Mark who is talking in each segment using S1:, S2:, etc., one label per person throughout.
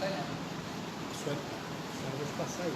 S1: Isso é, só vou passar aí.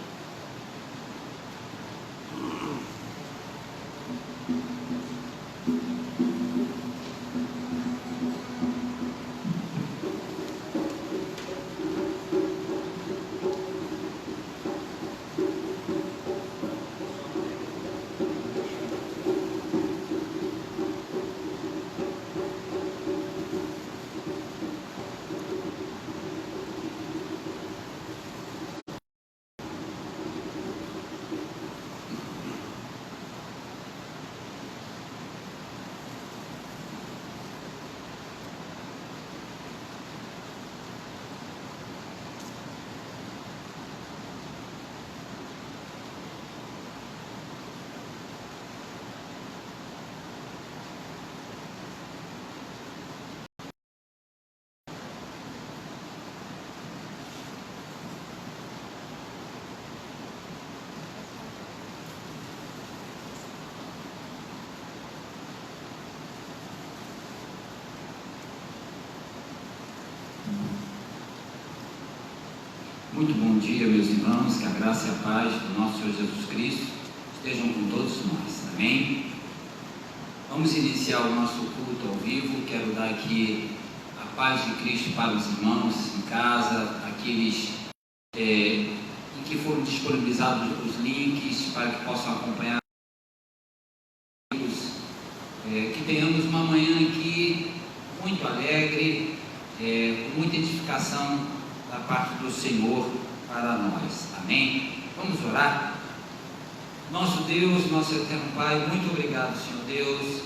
S2: Muito bom dia, meus irmãos, que a graça e a paz do nosso Senhor Jesus Cristo estejam com todos nós, amém? Vamos iniciar o nosso culto ao vivo. Quero dar aqui a paz de Cristo para os irmãos em casa, aqueles em que foram disponibilizados os links para que possam acompanhar. Que tenhamos uma manhã aqui muito alegre, com muita edificação da parte do Senhor para nós, amém? Vamos orar? Nosso Deus, nosso eterno Pai, muito obrigado, Senhor Deus,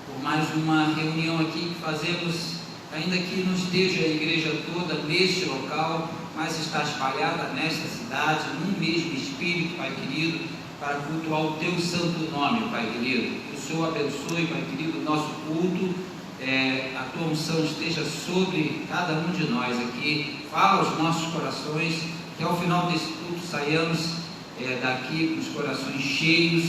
S2: por mais uma reunião aqui que fazemos, ainda que não esteja a igreja toda neste local, mas está espalhada nesta cidade, num mesmo Espírito, Pai querido, para cultuar o Teu santo nome, Pai querido. Que o Senhor abençoe, Pai querido, o nosso culto. A Tua unção esteja sobre cada um de nós aqui, fala aos nossos corações, que ao final desse culto saiamos daqui com os corações cheios,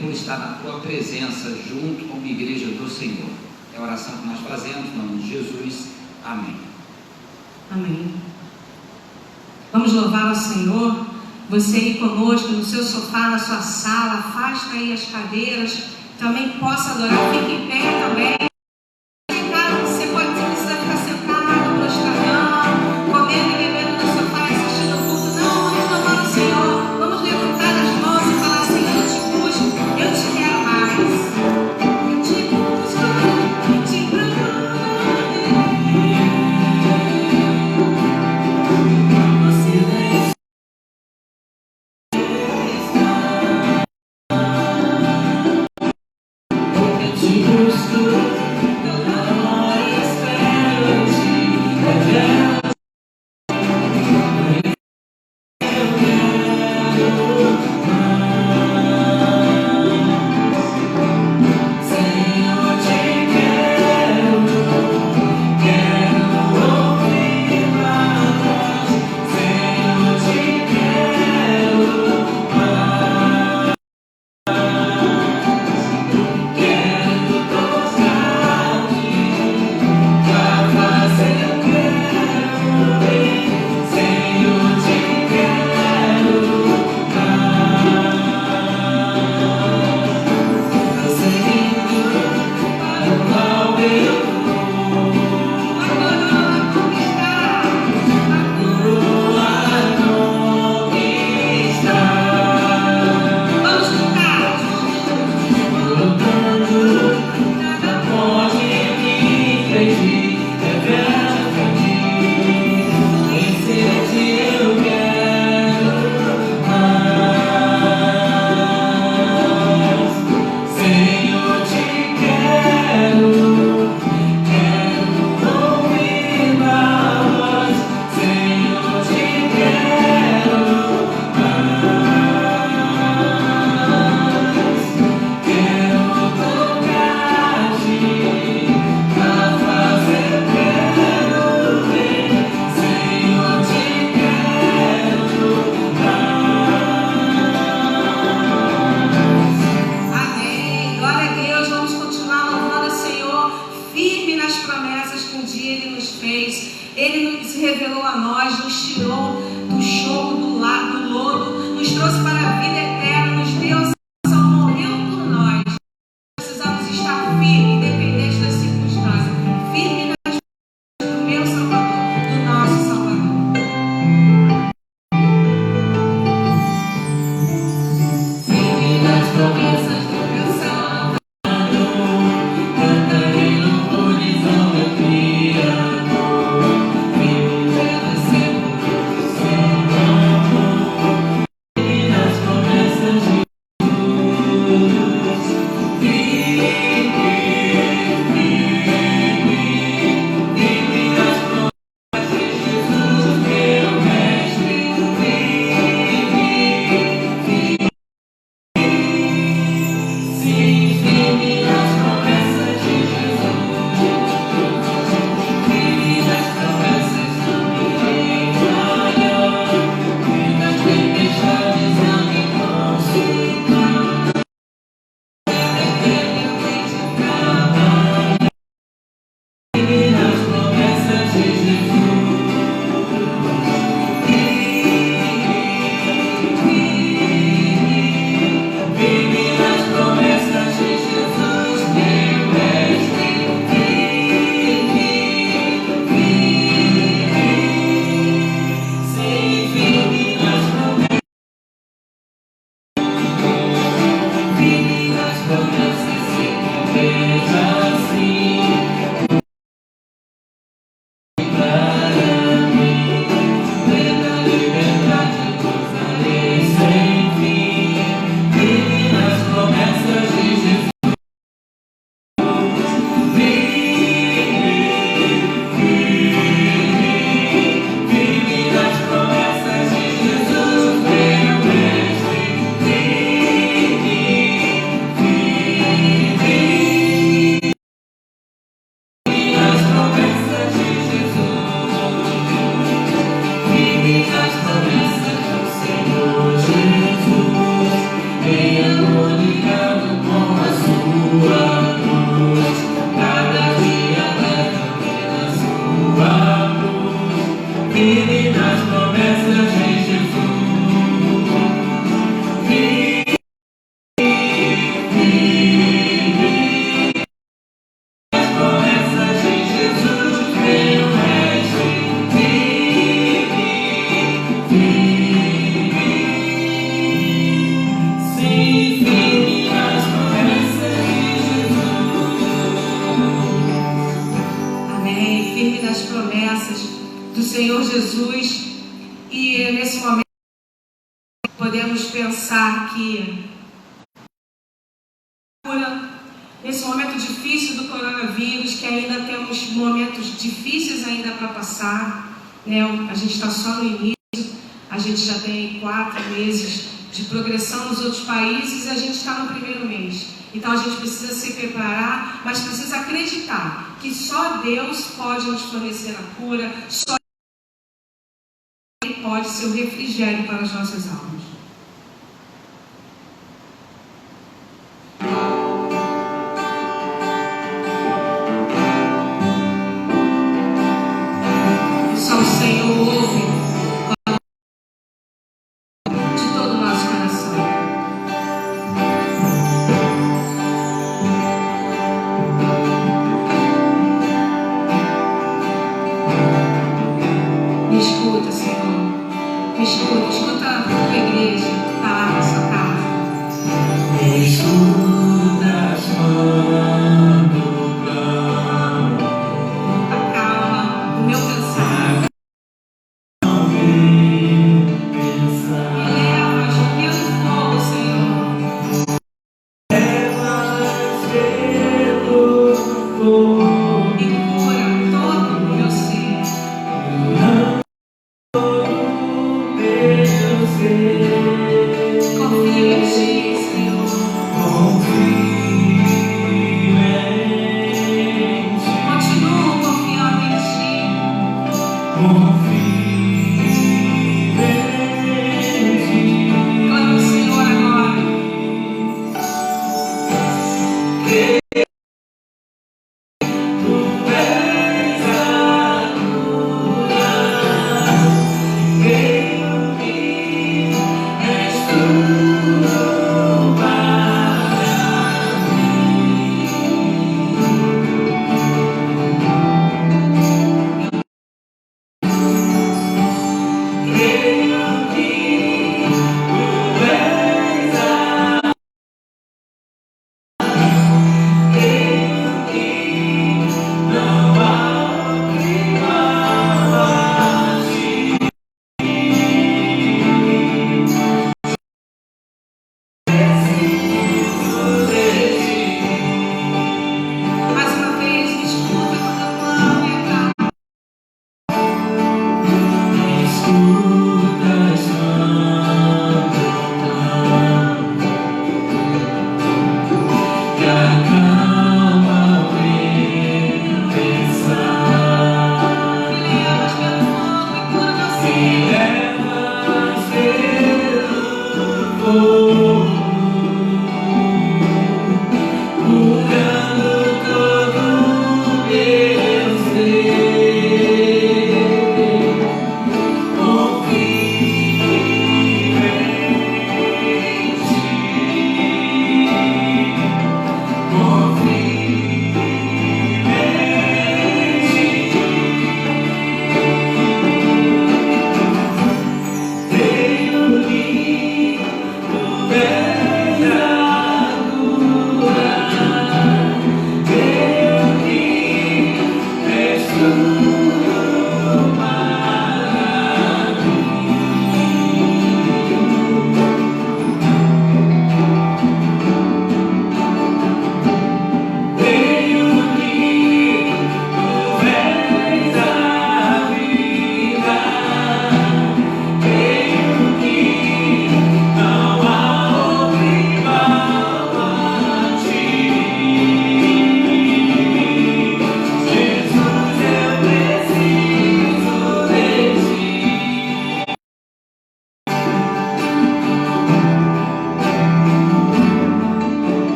S2: por estar na Tua presença, junto com a igreja do Senhor. É a oração que nós fazemos, em nome de Jesus, amém.
S3: Amém. Vamos louvar ao Senhor. Você aí conosco, no seu sofá, na sua sala, afasta aí as cadeiras, também possa adorar, fique em pé também.
S4: Te busco.
S3: nos tirou do choro, do lodo, nos trouxe para a vida eterna, nos deu a salvação, morreu por nós. Precisamos estar firmes, independente das circunstâncias, firme nas mãos do meu Salvador, do nosso Salvador. Firme nas promessas do meu Salvador, cantarei louvores ao meu Criador. Firme deve ser por seu amor, firme nas promessas de do Senhor Jesus. E nesse momento podemos pensar que nesse momento difícil do coronavírus, que ainda temos momentos difíceis ainda para passar, né? A gente está só no início, a gente já tem 4 meses de progressão nos outros países e a gente está no primeiro mês. Então a gente precisa se preparar, mas precisa acreditar que só Deus pode nos fornecer a cura, só Ele pode ser o refrigério para as nossas almas. Só o Senhor ouve de todo o nosso coração. Me escuta, Senhor. Me escuta a tua igreja, está lá na sua casa. Me escutas quando clamo. Acalma o meu cansaço. Me levas pelo fogo, Senhor. Levas pelo fogo. E cura todo o meu ser. Todo o meu ser.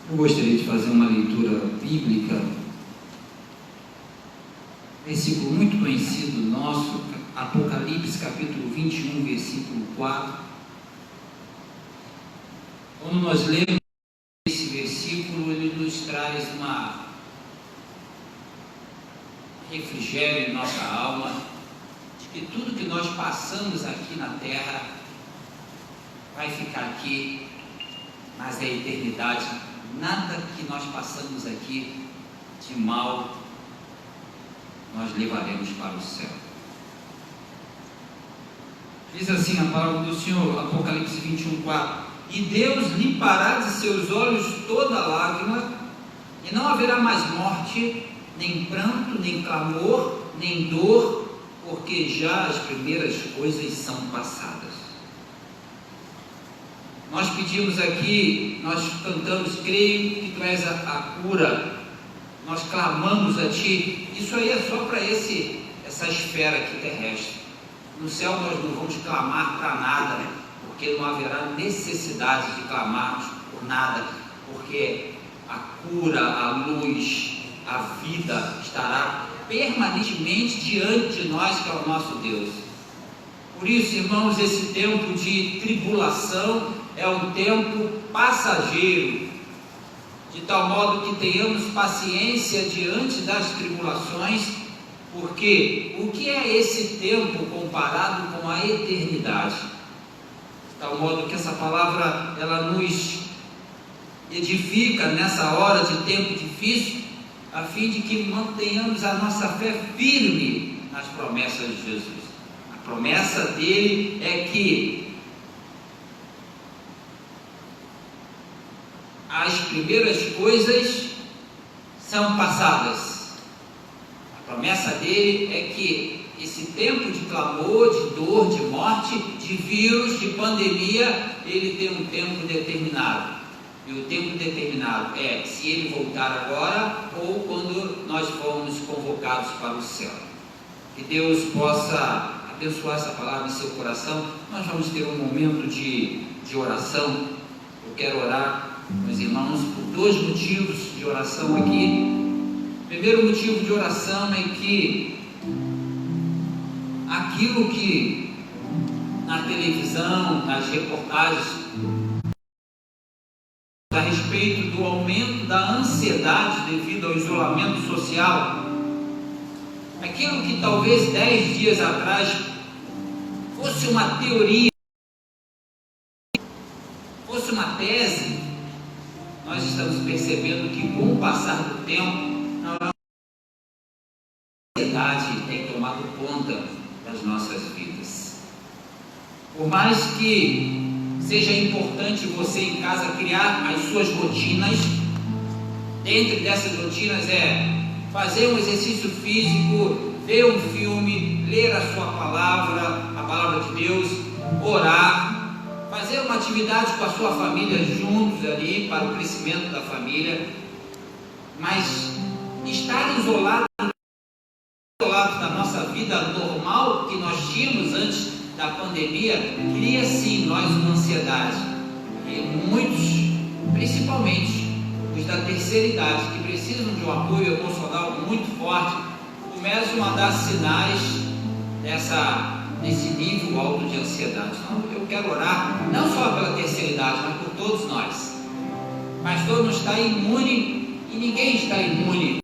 S2: Eu gostaria de fazer uma leitura bíblica, versículo muito conhecido nosso, Apocalipse capítulo 21, versículo 4. Quando nós lemos esse versículo, ele nos traz uma refrigério em nossa alma, de que tudo que nós passamos aqui na terra vai ficar aqui, mas é eternidade. Nada que nós passamos aqui de mal nós levaremos para o céu. Diz assim a palavra do Senhor, Apocalipse 21, 4: E Deus limpará de seus olhos toda lágrima, e não haverá mais morte, nem pranto, nem clamor, nem dor, porque já as primeiras coisas são passadas. Nós pedimos aqui, nós cantamos, creio que tu és a cura, nós clamamos a ti. Isso aí é só para essa esfera aqui terrestre. No céu nós não vamos clamar para nada, porque não haverá necessidade de clamarmos por nada, porque a cura, a luz, a vida estará permanentemente diante de nós, que é o nosso Deus. Por isso, irmãos, esse tempo de tribulação é um tempo passageiro, de tal modo que tenhamos paciência diante das tribulações, porque o que é esse tempo comparado com a eternidade? De tal modo que essa palavra, ela nos edifica nessa hora de tempo difícil, a fim de que mantenhamos a nossa fé firme nas promessas de Jesus. A promessa dele é que as primeiras coisas são passadas. A promessa dele é que esse tempo de clamor, de dor, de morte, de vírus, de pandemia, ele tem um tempo determinado. E o tempo determinado é se ele voltar agora ou quando nós formos convocados para o céu. Que Deus possa abençoar essa palavra em seu coração. Nós vamos ter um momento de oração. Eu quero orar, meus irmãos, por dois motivos de oração aqui. O primeiro motivo de oração é que aquilo que na televisão, nas reportagens, a respeito do aumento da ansiedade devido ao isolamento social, aquilo que talvez 10 dias atrás fosse uma teoria, fosse uma tese, nós estamos percebendo que com o passar do tempo, a ansiedade tem tomado conta das nossas vidas. Por mais que seja importante você em casa criar as suas rotinas, dentro dessas rotinas é fazer um exercício físico, ver um filme, ler a sua palavra, a palavra de Deus, orar, fazer uma atividade com a sua família juntos ali para o crescimento da família, mas estar isolado da nossa vida normal que nós tínhamos antes da pandemia, cria sim em nós uma ansiedade. E muitos, principalmente os da terceira idade, que precisam de um apoio emocional muito forte, começam a dar sinais desse nível alto de ansiedade. Então eu quero orar, não só pela terceira idade, mas por todos nós. O pastor não está imune, e ninguém está imune.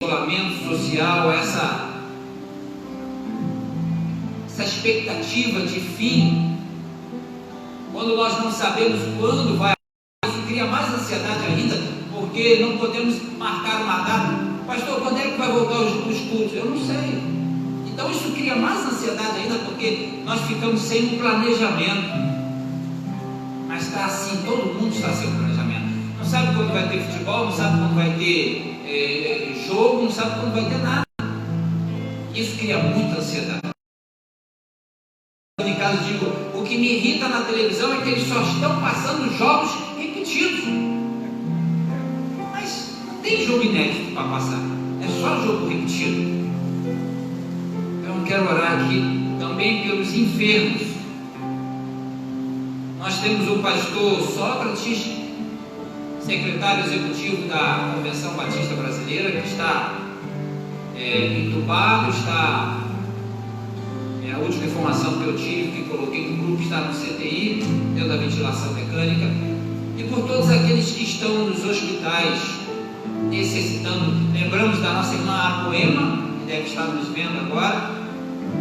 S2: Isolamento social, essa expectativa de fim, quando nós não sabemos quando vai, isso cria mais ansiedade ainda, porque não podemos marcar uma data. Pastor, quando é que vai voltar os cultos? Eu não sei. Então isso cria mais ansiedade ainda, porque nós ficamos sem um planejamento. Mas está assim, todo mundo está sem um planejamento. Não sabe quando vai ter futebol, não sabe quando vai ter jogo, não sabe quando vai ter nada. Isso cria muita ansiedade. Em casa digo, o que me irrita na televisão é que eles só estão passando jogos repetidos. Mas não tem jogo inédito para passar, é só jogo repetido. Então eu quero orar aqui também pelos enfermos. Nós temos o pastor Sócrates, secretário executivo da Convenção Batista Brasileira, que está entubado, está, a última informação que eu tive, que coloquei no grupo, está no CTI, dentro da ventilação mecânica, e por todos aqueles que estão nos hospitais necessitando. Lembramos da nossa irmã Apoema, que deve estar nos vendo agora,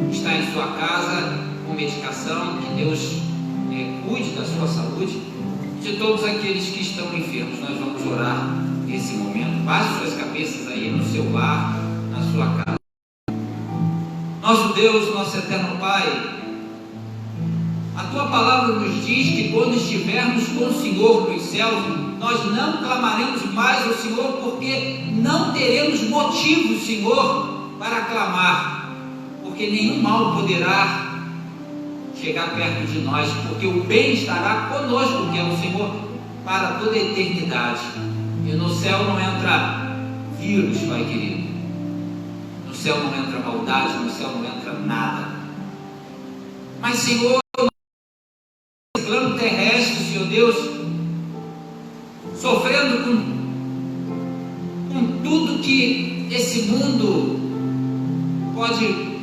S2: está em sua casa com medicação, que Deus cuide da sua saúde. De todos aqueles que estão enfermos, nós vamos orar nesse momento. Baixe suas cabeças aí no seu lar, na sua casa. Nosso Deus, nosso eterno Pai, a Tua palavra nos diz que quando estivermos com o Senhor nos céus, nós não clamaremos mais ao Senhor, porque não teremos motivo, Senhor, para clamar, porque nenhum mal poderá chegar perto de nós, porque o bem estará conosco, que é o Senhor, para toda a eternidade. E no céu não entra vírus, Pai querido, no céu não entra maldade, no céu não entra nada. Mas, Senhor, no plano terrestre, Senhor Deus, sofrendo com tudo que esse mundo pode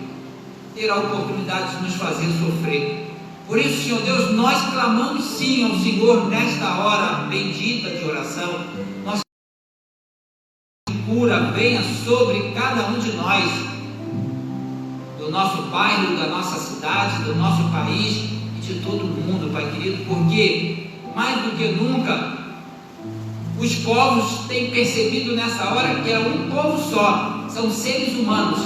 S2: ter a oportunidade de nos fazer sofrer. Por isso, Senhor Deus, nós clamamos sim ao Senhor nesta hora bendita de oração. Nossa cura venha sobre cada um de nós, do nosso bairro, da nossa cidade, do nosso país e de todo mundo, Pai querido, porque mais do que nunca os povos têm percebido nessa hora que é um povo só, são seres humanos,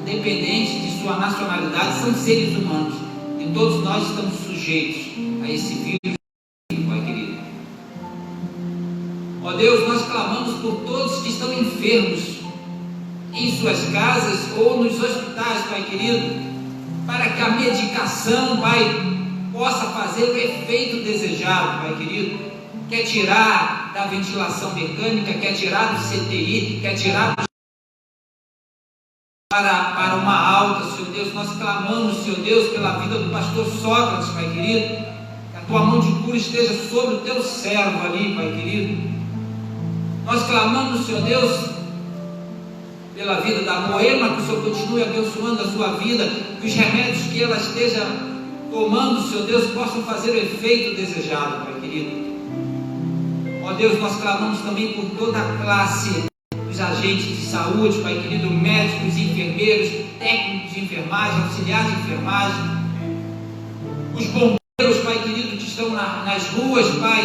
S2: independente de sua nacionalidade, são seres humanos, e todos nós estamos sujeitos a esse vírus, Pai querido. Ó Deus, nós clamamos por todos que estão enfermos em suas casas ou nos hospitais, Pai querido, para que a medicação, Pai, possa fazer o efeito desejado, Pai querido, quer tirar da ventilação mecânica, quer tirar do CTI, quer tirar para uma alta, Senhor Deus. Nós clamamos, Senhor Deus, pela vida do pastor Sócrates, Pai querido, que a Tua mão de cura esteja sobre o Teu servo ali, Pai querido. Nós clamamos, Senhor Deus, pela vida da Moema, que o Senhor continue abençoando a sua vida, que os remédios que ela esteja tomando, Senhor Deus, possam fazer o efeito desejado, Pai querido. Ó Deus, nós clamamos também por toda a classe dos agentes de saúde, Pai querido, médicos, enfermeiros, técnicos de enfermagem, auxiliares de enfermagem, os bombeiros, Pai querido, que estão nas ruas, Pai,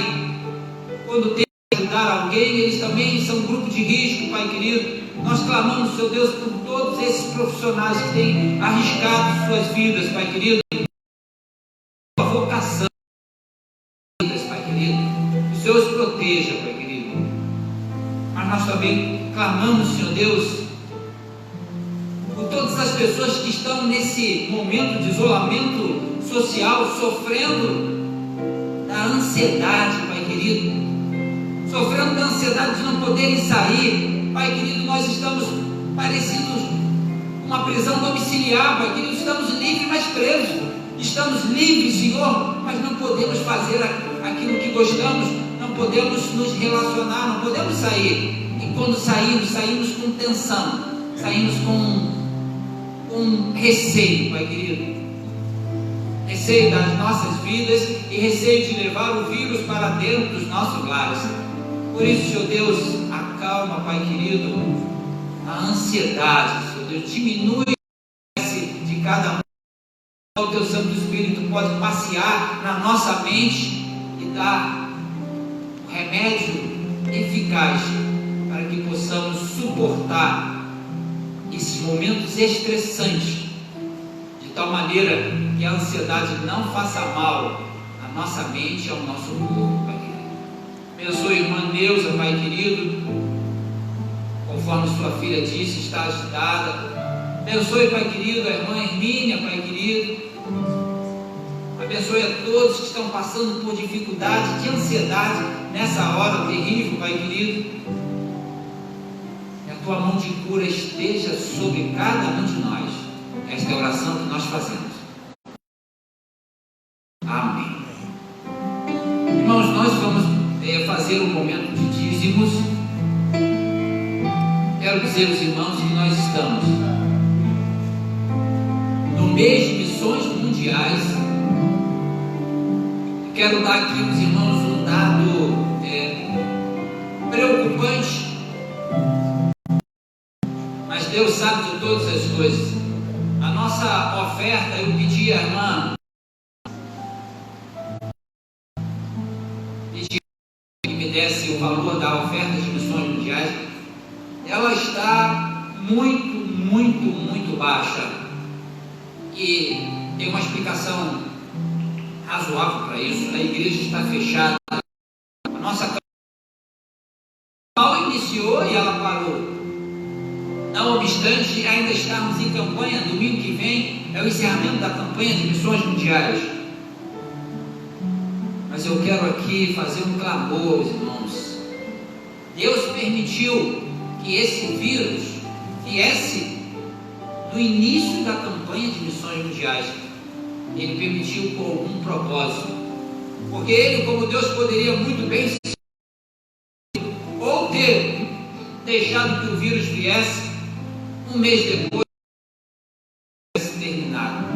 S2: quando tem que ajudar alguém, eles também são um grupo de risco, Pai querido. Nós clamamos, Senhor Deus, por todos esses profissionais que têm arriscado suas vidas, Pai querido, a vocação, Pai querido, que o Senhor os proteja, Pai querido. Mas nós também clamamos, Senhor Deus, por todas as pessoas que estão nesse momento de isolamento social, sofrendo da ansiedade, Pai querido, sofrendo da ansiedade de não poderem sair. Pai querido, nós estamos parecidos uma prisão domiciliar, Pai querido, estamos livres, mas presos. Estamos livres, Senhor, mas não podemos fazer aquilo que gostamos, não podemos nos relacionar, não podemos sair. E quando saímos com tensão, saímos com receio, Pai querido, receio das nossas vidas e receio de levar o vírus para dentro dos nossos lares. Por isso, Senhor Deus, acalma, Pai querido, a ansiedade, Senhor Deus, diminui de cada um. O Teu Santo Espírito pode passear na nossa mente e dar um remédio eficaz para que possamos suportar esses momentos estressantes, de tal maneira que a ansiedade não faça mal à nossa mente e ao nosso corpo, Pai querido. Abençoe a irmã Neuza, Pai querido, conforme sua filha disse, está agitada. Abençoe, Pai querido, a irmã Hermínia, Pai querido. Abençoe a todos que estão passando por dificuldade, de ansiedade, nessa hora terrível, Pai querido. Que a Tua mão de cura esteja sobre cada um de nós. Esta é a oração que nós fazemos. Amém. Irmãos, nós vamos fazer um momento de dia quero dizer aos irmãos que nós estamos no mês de missões mundiais. Quero dar aqui aos irmãos um dado preocupante, mas Deus sabe de todas as coisas. A nossa oferta, eu pedi à irmã, que me desse o valor da oferta de missões mundiais. Ela está muito baixa, e tem uma explicação razoável para isso. A igreja está fechada, a nossa campanha iniciou e ela parou. Não obstante, ainda estamos em campanha. Domingo que vem é o encerramento da campanha de missões mundiais. Mas eu quero aqui fazer um clamor, irmãos. Deus permitiu que esse vírus viesse no início da campanha de missões mundiais. Ele permitiu com algum propósito, porque Ele, como Deus, poderia muito bem ou ter deixado que o vírus viesse um mês depois, tivesse terminado.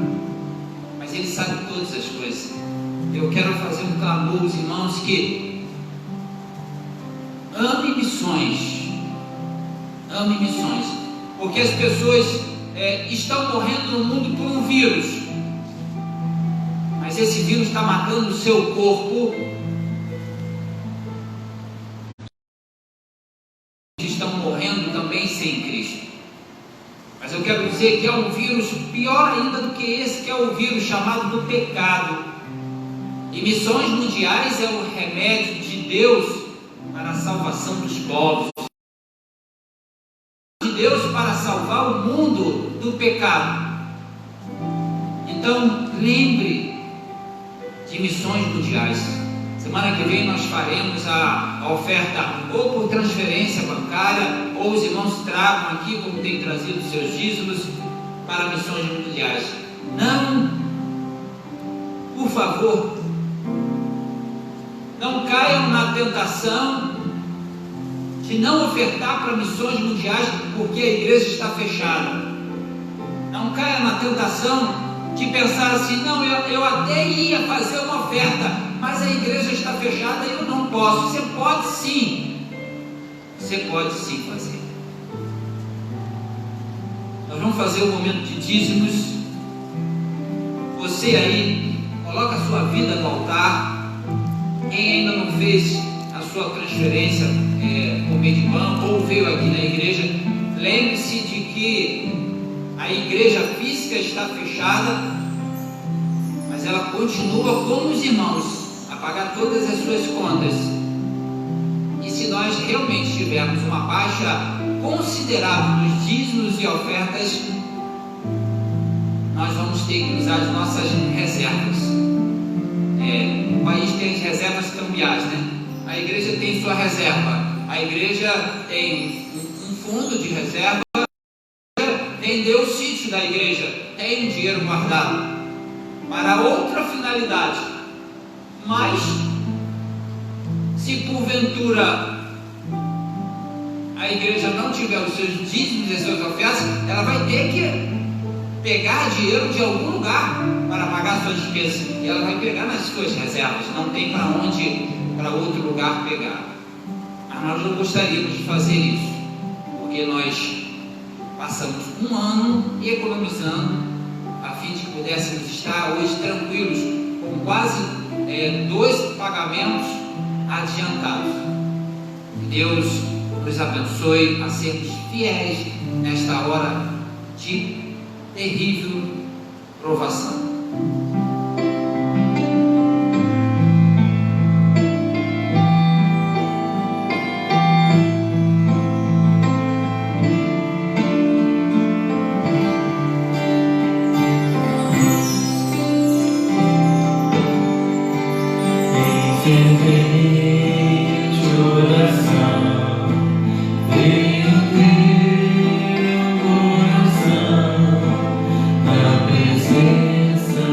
S2: Mas Ele sabe todas as coisas. Eu quero fazer um clamor aos irmãos que ame missões, porque as pessoas estão morrendo no mundo por um vírus, mas esse vírus está matando o seu corpo. Estão morrendo também sem Cristo. Mas eu quero dizer que é um vírus pior ainda do que esse, que é o vírus chamado do pecado. E missões mundiais é o remédio de Deus para a salvação dos povos, de Deus para salvar o mundo do pecado. Então, lembre de missões mundiais. Semana que vem nós faremos a oferta ou por transferência bancária, ou os irmãos tragam aqui, como tem trazido seus dízimos, para missões mundiais. Não, por favor, não caiam na tentação de não ofertar para missões mundiais porque a igreja está fechada. Não caia na tentação de pensar assim: não, eu até ia fazer uma oferta, mas a igreja está fechada e eu não posso. Você pode sim fazer. Nós vamos fazer um momento de dízimos. Você aí, coloca a sua vida no altar. Quem ainda não fez a sua transferência por meio de banco ou veio aqui na igreja, lembre-se de que a igreja física está fechada, mas ela continua com os irmãos a pagar todas as suas contas. E se nós realmente tivermos uma baixa considerável dos dízimos e ofertas, nós vamos ter que usar as nossas reservas. O país tem as reservas cambiais, né? A igreja tem sua reserva, a igreja tem um fundo de reserva, vendeu o sítio da igreja, tem dinheiro guardado para outra finalidade. Mas se porventura a igreja não tiver os seus dízimos e as suas ofertas, ela vai ter que pegar dinheiro de algum lugar para pagar suas despesas, e ela vai pegar nas suas reservas. Não tem para outro lugar pegar. Mas nós não gostaríamos de fazer isso, porque nós passamos um ano economizando a fim de que pudéssemos estar hoje tranquilos, com quase 2 pagamentos adiantados. Que Deus nos abençoe a sermos fiéis nesta hora de terrível provação.
S4: Presença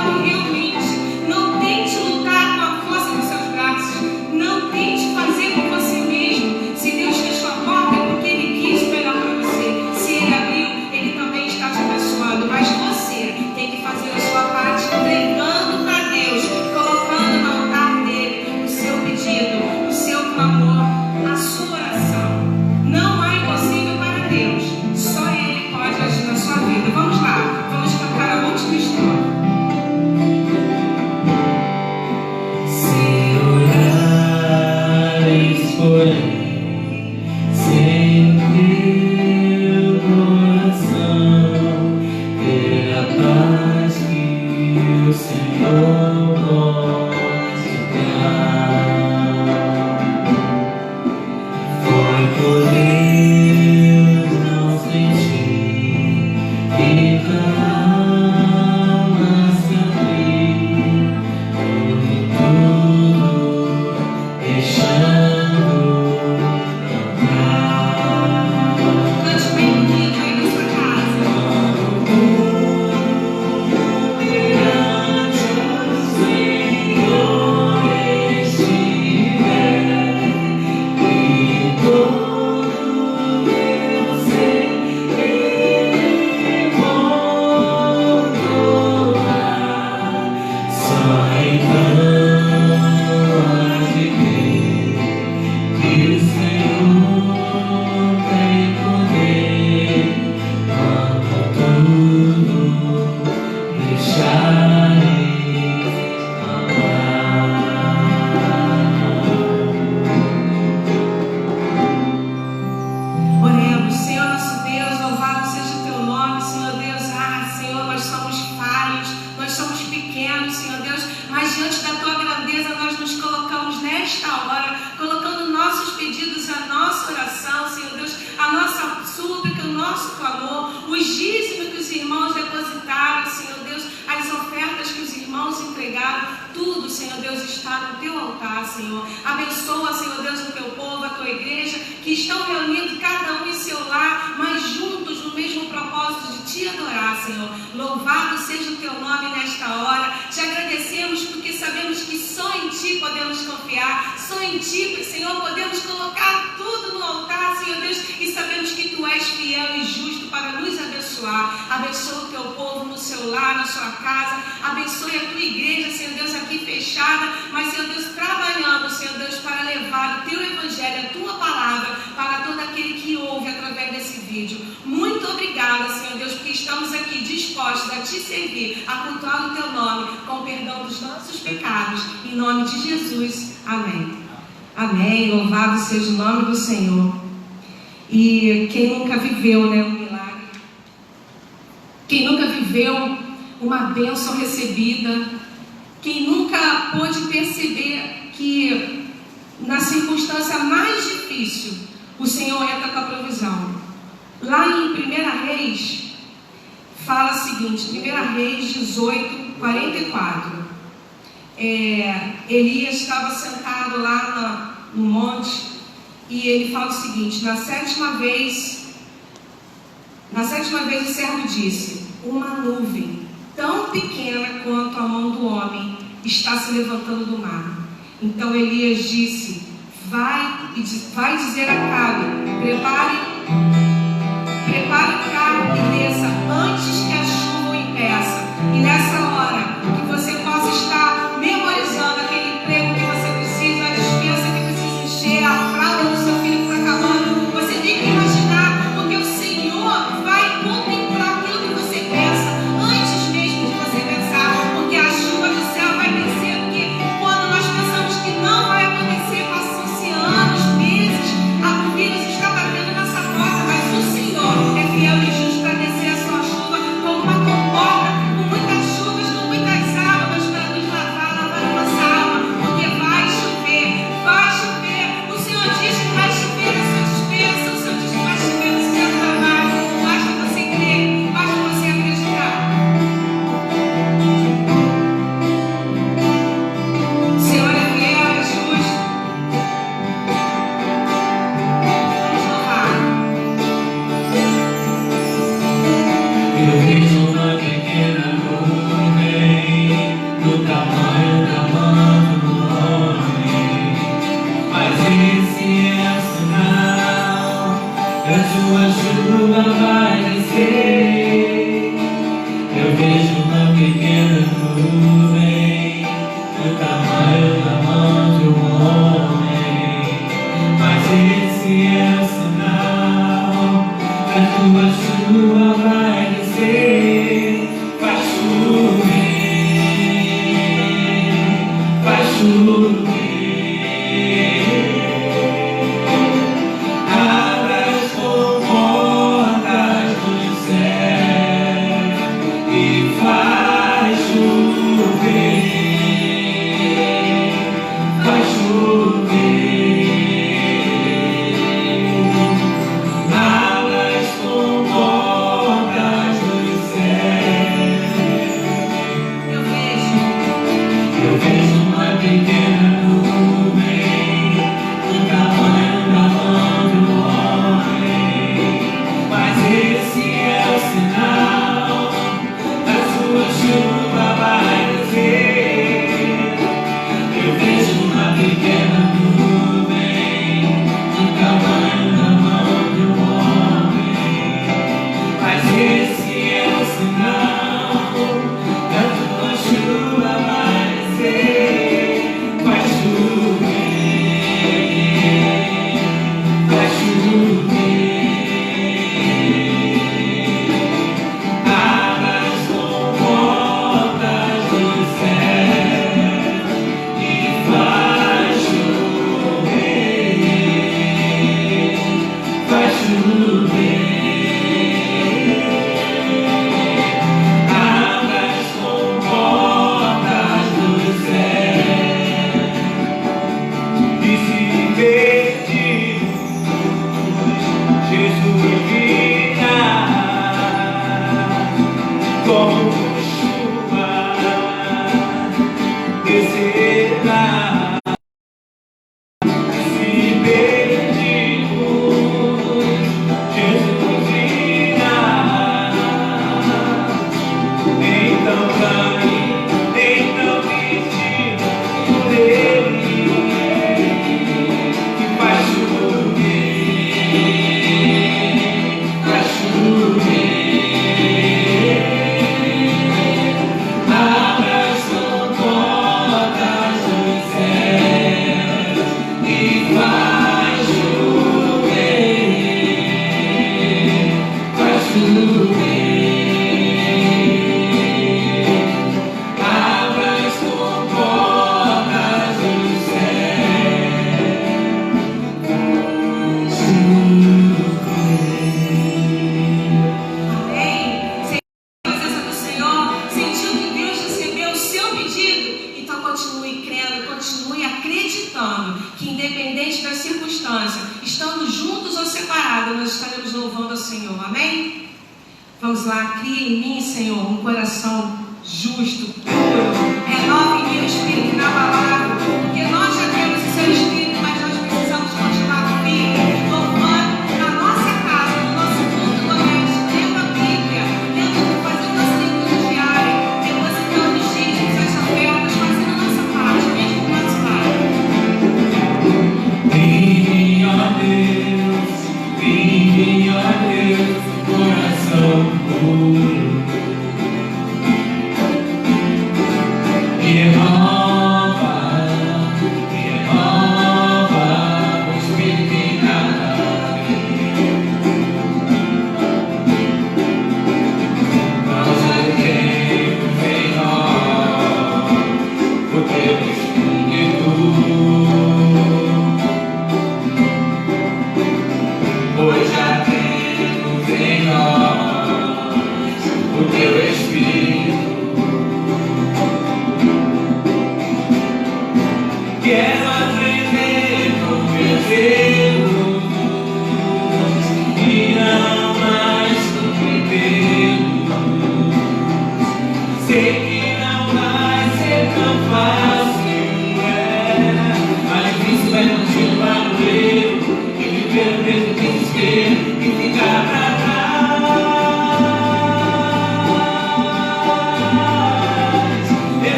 S3: coloque realmente. Não tente lutar com a força dos seus braços. Não tente fazer por você mesmo. Se Deus fechou a porta é porque Ele quis o melhor para você. Se Ele abriu, Ele também está te abençoando. Mas você tem que fazer a sua parte, entregando para Deus, colocando no altar dele o seu pedido, o seu clamor, a sua oração. Não há impossível para Deus. Só Ele pode agir na sua vida. Vamos lá, vamos cantar a última história.
S4: Se orares por mim, sem teu coração, ter a paz que o Senhor pode dar. Foi por Deus não sentir que calma se abrir, tudo deixando cantar.
S3: Cante bem bonito aí na sua casa.
S4: Perante o Senhor estiver, e todo meu ser Ele voltará. Só então há de crer que o Senhor tem poder quando tudo deixares amar.
S3: Oremos, Senhor nosso Deus, louvado seja o teu nome, Senhor Deus. Senhor, nós somos falhos, nós somos pequenos, Senhor Deus, mas diante da tua grandeza nós nos colocamos nesta hora, colocando nossos pedidos, a nossa oração, Senhor Deus, a nossa súplica, o nosso clamor, os dízimos que os irmãos depositaram, Senhor Deus, as ofertas que os irmãos entregaram, tudo, Senhor Deus, está no teu altar, Senhor. Abençoa, Senhor Deus, o teu povo, a tua igreja, que estão reunidos, cada um em seu lar, mas juntos no mesmo propósito de te adorar, Senhor. Louvado seja o teu nome nesta hora. Te agradecemos porque sabemos que só em ti podemos confiar, só em ti, Senhor, podemos colocar tudo no altar, Senhor Deus, e sabemos que tu és fiel e justo para nos abençoar. Abençoa o teu povo no seu lar, na sua casa. Abençoe a tua igreja, Senhor Deus, aqui fechada, mas, Senhor Deus, trabalhando, Senhor Deus, para levar o teu evangelho, a tua palavra, para todo aquele que ouve através desse vídeo. Muito obrigada, Senhor Deus, porque estamos aqui dispostos a te servir, a cultuar o teu nome, com o perdão dos nossos pecados. Em nome de Jesus. Amém. Amém. Louvado seja o nome do Senhor. E quem nunca viveu, né, um milagre? Quem nunca viveu uma bênção recebida? Quem nunca pôde perceber que na circunstância mais difícil o Senhor entra com a provisão? Lá em 1 Reis fala o seguinte, 1 Reis 18, 44. Elias estava sentado lá no monte e ele fala o seguinte: na sétima vez o servo disse: uma nuvem tão pequena quanto a mão do homem está se levantando do mar. Então Elias disse: vai dizer a Acabe, prepare o carro e desça antes que a chuva o impeça. E nessa hora que você possa estar memorizando aquele emprego que você precisa, a despensa que precisa encher, a fralda do seu filho que está acabando, você tem que imaginar, porque o Senhor vai contemplar aquilo que você pensa antes mesmo de você pensar, porque a chuva do céu vai descer, porque quando nós pensamos que não vai acontecer, passam-se anos, meses, o vírus está batendo nessa porta, mas o Senhor é fiel e justo para descer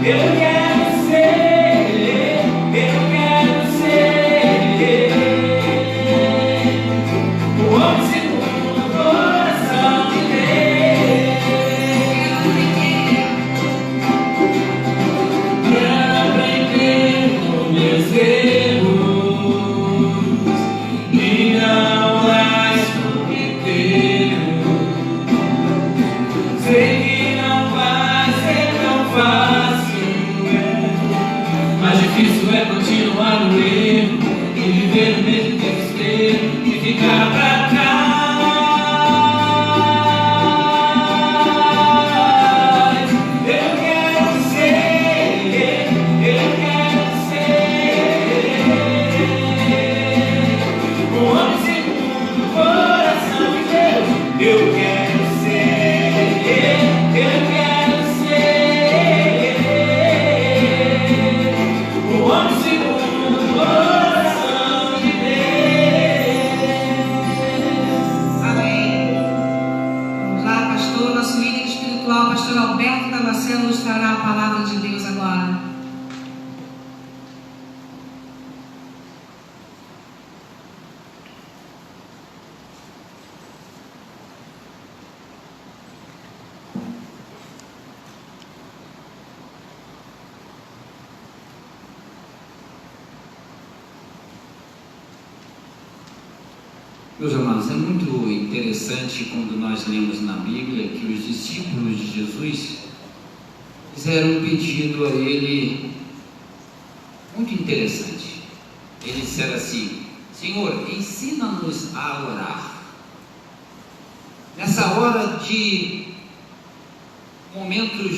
S4: Eu quero ser é continuar no erro e viver no mesmo desespero e ficar pra trás.
S3: Nos trará a palavra de Deus agora.
S2: Meus amados, é muito interessante quando nós lemos na Bíblia que os discípulos de Jesus fizeram um pedido a ele muito interessante. Eles disseram assim: Senhor, ensina-nos a orar. Nessa hora de momentos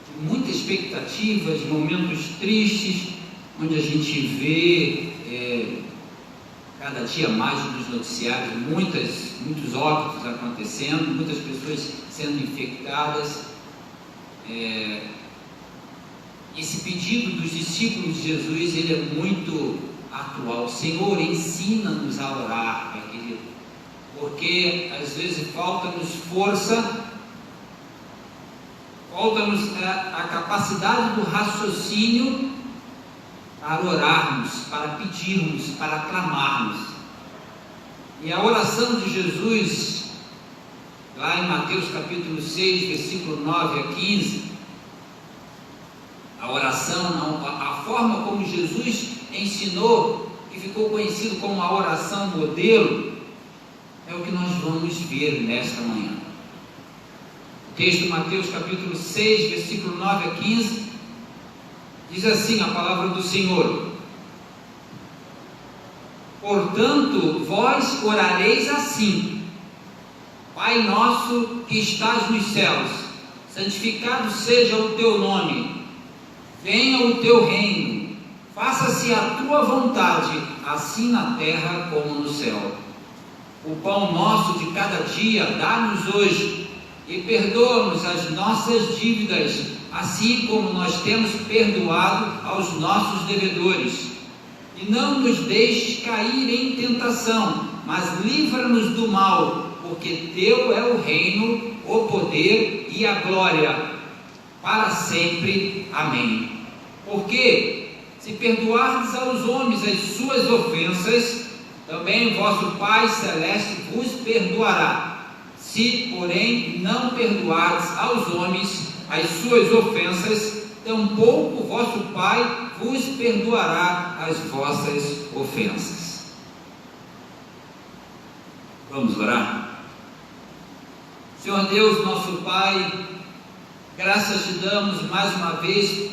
S2: de muita expectativa, de momentos tristes, onde a gente vê cada dia mais nos noticiários muitos óbitos acontecendo, muitas pessoas sendo infectadas. Esse pedido dos discípulos de Jesus, ele é muito atual. Senhor, ensina-nos a orar, Pai querido, porque às vezes falta-nos força, falta-nos a capacidade do raciocínio para orarmos, para pedirmos, para clamarmos. E a oração de Jesus, lá em Mateus capítulo 6, versículo 9 a 15, a oração, a forma como Jesus ensinou, que ficou conhecido como a oração modelo, é o que nós vamos ver nesta manhã. O texto de Mateus capítulo 6, versículo 9 a 15, diz assim a palavra do Senhor: portanto, vós orareis assim: Pai nosso que estás nos céus, santificado seja o teu nome, venha o teu reino, faça-se a tua vontade, assim na terra como no céu. O pão nosso de cada dia dá-nos hoje, e perdoa-nos as nossas dívidas, assim como nós temos perdoado aos nossos devedores. E não nos deixes cair em tentação, mas livra-nos do mal, porque teu é o reino, o poder e a glória, para sempre. Amém. Porque se perdoardes aos homens as suas ofensas, também vosso Pai Celeste vos perdoará. Se, porém, não perdoardes aos homens as suas ofensas, tampouco vosso Pai vos perdoará as vossas ofensas. Vamos orar? Senhor Deus, nosso Pai, graças te damos mais uma vez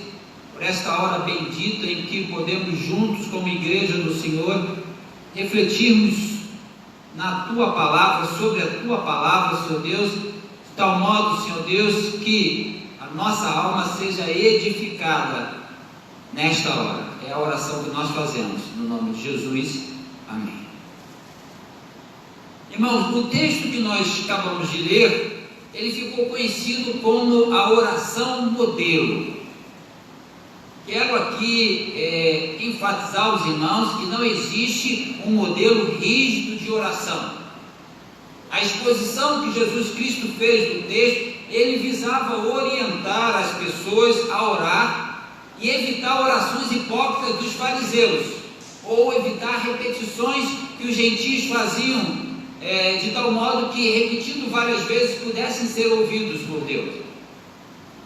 S2: por esta hora bendita em que podemos juntos como igreja do Senhor refletirmos na Tua Palavra, sobre a Tua Palavra, Senhor Deus, de tal modo, Senhor Deus, que a nossa alma seja edificada nesta hora. É a oração que nós fazemos, no nome de Jesus. Amém. Irmãos, o texto que nós acabamos de ler, ele ficou conhecido como a oração modelo. Quero aqui enfatizar aos irmãos que não existe um modelo rígido de oração. A exposição que Jesus Cristo fez no texto, ele visava orientar as pessoas a orar e evitar orações hipócritas dos fariseus, ou evitar repetições que os gentios faziam, de tal modo que, repetindo várias vezes, pudessem ser ouvidos por Deus.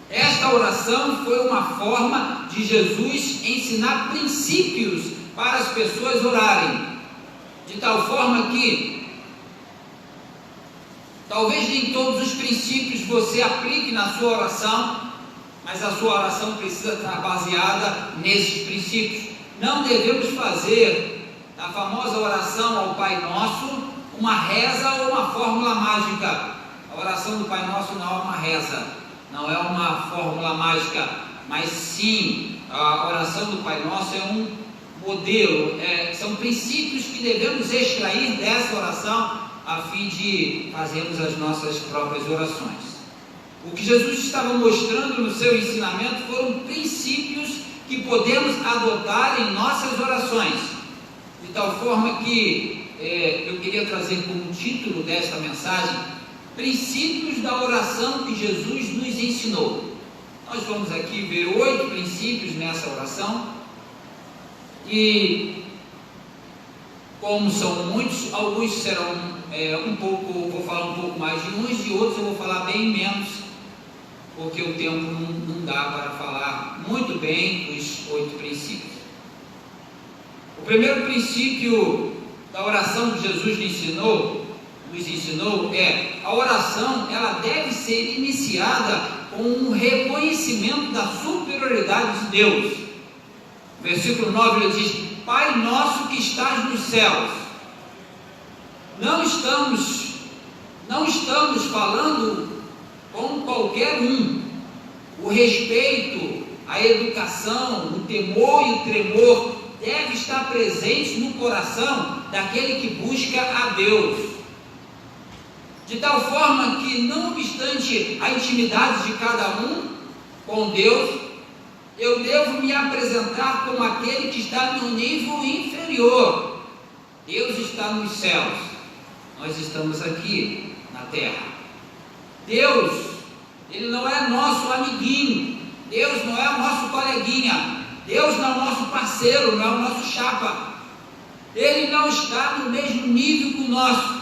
S2: Esta oração foi uma forma de Jesus ensinar princípios para as pessoas orarem, de tal forma que talvez nem todos os princípios você aplique na sua oração, mas a sua oração precisa estar baseada nesses princípios. Não devemos fazer da famosa oração ao Pai Nosso uma reza ou uma fórmula mágica. A oração do Pai Nosso não é uma reza, não é uma fórmula mágica, mas sim, a oração do Pai Nosso é um modelo, são princípios que devemos extrair dessa oração a fim de fazermos as nossas próprias orações. O que Jesus estava mostrando no seu ensinamento foram princípios que podemos adotar em nossas orações, de tal forma que eu queria trazer como título desta mensagem: princípios da oração que Jesus nos ensinou. Nós vamos aqui ver 8 princípios nessa oração, e como são muitos, alguns serão vou falar um pouco mais de uns, e outros eu vou falar bem menos, porque o tempo não dá para falar muito bem os 8 princípios. O primeiro princípio da oração que Jesus nos ensinou é: a oração ela deve ser iniciada com um reconhecimento da superioridade de Deus. No versículo 9 ele diz: Pai nosso que estás nos céus. Não estamos falando com qualquer um. O respeito, a educação, o temor e o tremor deve estar presente no coração daquele que busca a Deus, de tal forma que, não obstante a intimidade de cada um com Deus, eu devo me apresentar como aquele que está no nível inferior. Deus está nos céus, nós estamos aqui na terra. Deus, Ele não é nosso amiguinho, Deus não é nosso coleguinha, Deus não é o nosso parceiro, não é o nosso chapa. Ele não está no mesmo nível que o nosso.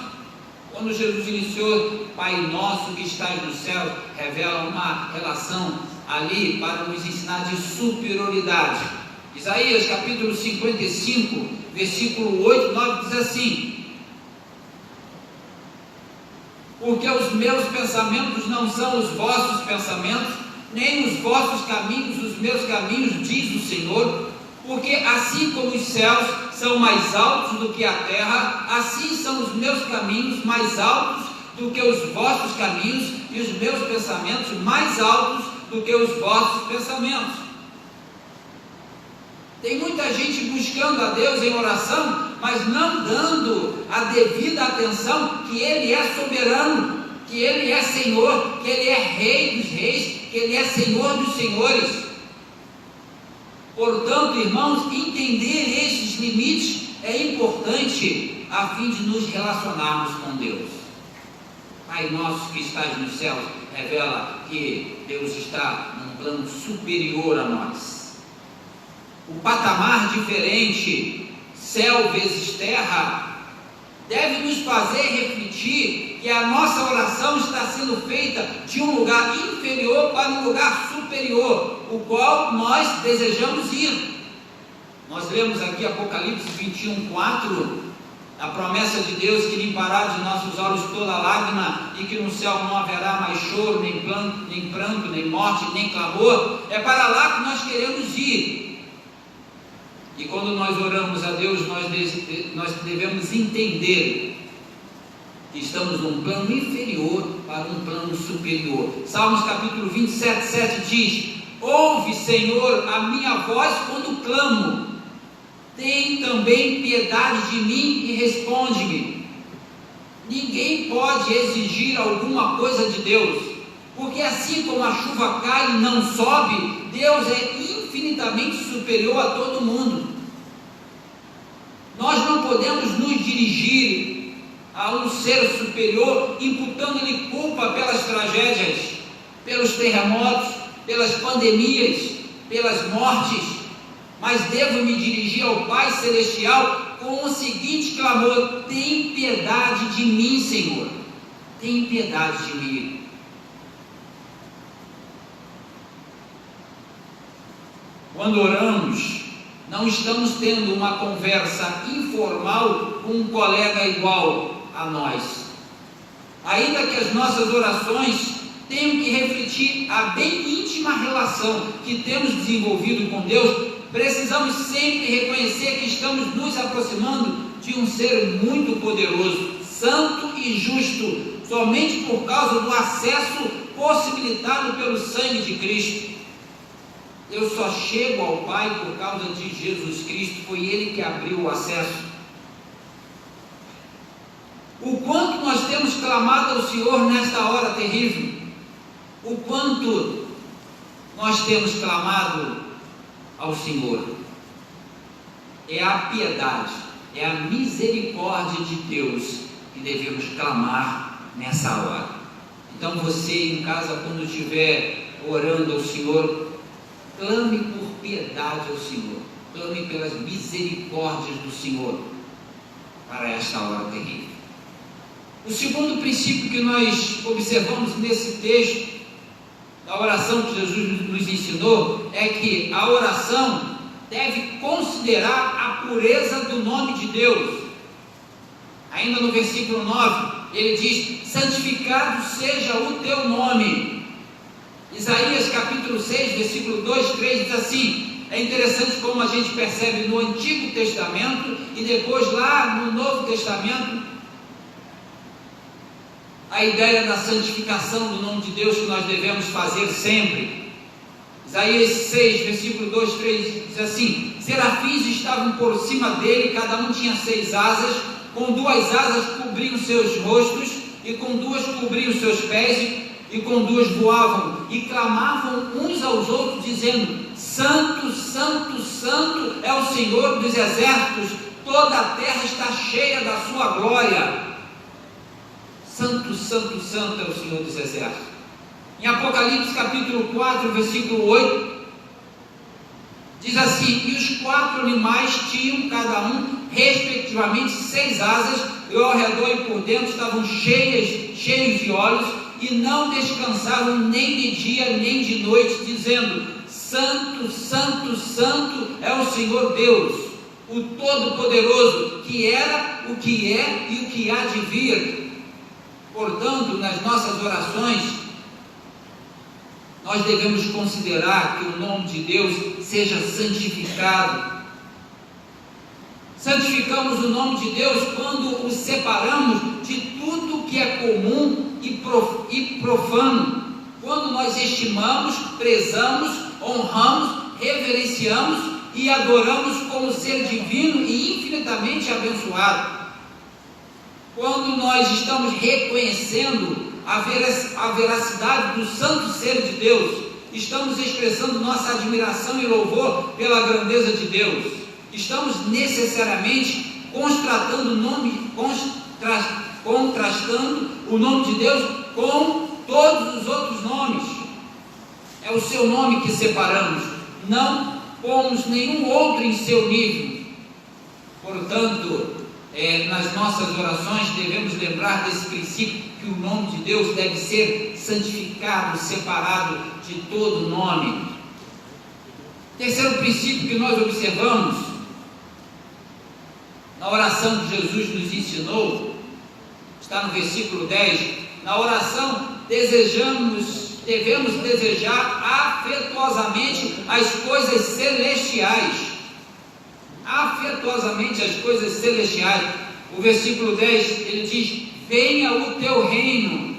S2: Quando Jesus iniciou Pai Nosso que estás no céu, revela uma relação ali para nos ensinar de superioridade. Isaías capítulo 55, versículo 8, 9 diz assim: porque os meus pensamentos não são os vossos pensamentos, nem os vossos caminhos os meus caminhos, diz o Senhor. Porque assim como os céus são mais altos do que a terra, assim são os meus caminhos mais altos do que os vossos caminhos, e os meus pensamentos mais altos do que os vossos pensamentos. Tem muita gente buscando a Deus em oração, mas não dando a devida atenção que Ele é soberano, que Ele é Senhor, que Ele é Rei dos reis, que Ele é Senhor dos senhores. Portanto, irmãos, entender estes limites é importante a fim de nos relacionarmos com Deus. Pai nosso que estás nos céus revela que Deus está num plano superior a nós. O patamar diferente, céu vezes terra, deve nos fazer refletir que a nossa oração está sendo feita de um lugar inferior para um lugar superior, o qual nós desejamos ir. Nós lemos aqui Apocalipse 21, 4, a promessa de Deus que limpará de nossos olhos toda lágrima, e que no céu não haverá mais choro, nem pranto, nem morte, nem clamor. É para lá que nós queremos ir. E quando nós oramos a Deus, nós devemos entender que estamos num plano inferior para um plano superior. Salmos capítulo 27, 7 diz: ouve, Senhor, a minha voz quando clamo, tem também piedade de mim e responde-me. Ninguém pode exigir alguma coisa de Deus, porque assim como a chuva cai e não sobe, Deus é infinitamente superior a todo mundo. Nós não podemos nos dirigir a um ser superior imputando-lhe culpa pelas tragédias, pelos terremotos, pelas pandemias, pelas mortes, mas devo me dirigir ao Pai Celestial com o seguinte clamor: tem piedade de mim, Senhor, tem piedade de mim. Quando oramos, não estamos tendo uma conversa informal com um colega igual a nós. Ainda que as nossas orações tenham que refletir a bem íntima relação que temos desenvolvido com Deus, precisamos sempre reconhecer que estamos nos aproximando de um ser muito poderoso, santo e justo, somente por causa do acesso possibilitado pelo sangue de Cristo. Eu só chego ao Pai por causa de Jesus Cristo, foi Ele que abriu o acesso. O quanto nós temos clamado ao Senhor nesta hora terrível, o quanto nós temos clamado ao Senhor, é a piedade, é a misericórdia de Deus que devemos clamar nessa hora. Então você em casa, quando estiver orando ao Senhor, clame por piedade ao Senhor, clame pelas misericórdias do Senhor para esta hora terrível. O segundo princípio que nós observamos nesse texto da oração que Jesus nos ensinou é que a oração deve considerar a pureza do nome de Deus. Ainda no versículo 9, ele diz: santificado seja o teu nome. Isaías capítulo 6, versículo 2, 3 diz assim. É interessante como a gente percebe no Antigo Testamento e depois lá no Novo Testamento a ideia da santificação do nome de Deus que nós devemos fazer sempre. Isaías 6, versículo 2, 3 diz assim: serafins estavam por cima dele, cada um tinha 6 asas, com 2 asas cobriam seus rostos, e com 2 cobriam seus pés, e com 2 voavam, e clamavam uns aos outros, dizendo: Santo, Santo, Santo é o Senhor dos exércitos, toda a terra está cheia da sua glória. Santo, Santo, Santo é o Senhor dos exércitos. Em Apocalipse capítulo 4, versículo 8, diz assim: e os 4 animais tinham cada um respectivamente 6 asas, e ao redor e por dentro estavam cheios de olhos, e não descansavam nem de dia nem de noite, dizendo: Santo, Santo, Santo é o Senhor Deus, o Todo-Poderoso, que era, o que é e o que há de vir. Portanto, nas nossas orações, nós devemos considerar que o nome de Deus seja santificado. Santificamos o nome de Deus quando o separamos de tudo que é comum e profano, quando nós estimamos, prezamos, honramos, reverenciamos e adoramos como ser divino e infinitamente abençoado. Quando nós estamos reconhecendo a veracidade do santo ser de Deus, estamos expressando nossa admiração e louvor pela grandeza de Deus, estamos necessariamente contrastando o nome de Deus com todos os outros nomes. É o seu nome que separamos, não pomos nenhum outro em seu nível. Portanto, nas nossas orações devemos lembrar desse princípio, que o nome de Deus deve ser santificado, separado de todo nome. Terceiro princípio que nós observamos na oração que Jesus nos ensinou, está no versículo 10. Na oração devemos desejar afetuosamente as coisas celestiais. Afetuosamente as coisas celestiais. O versículo 10, ele diz: venha o teu reino.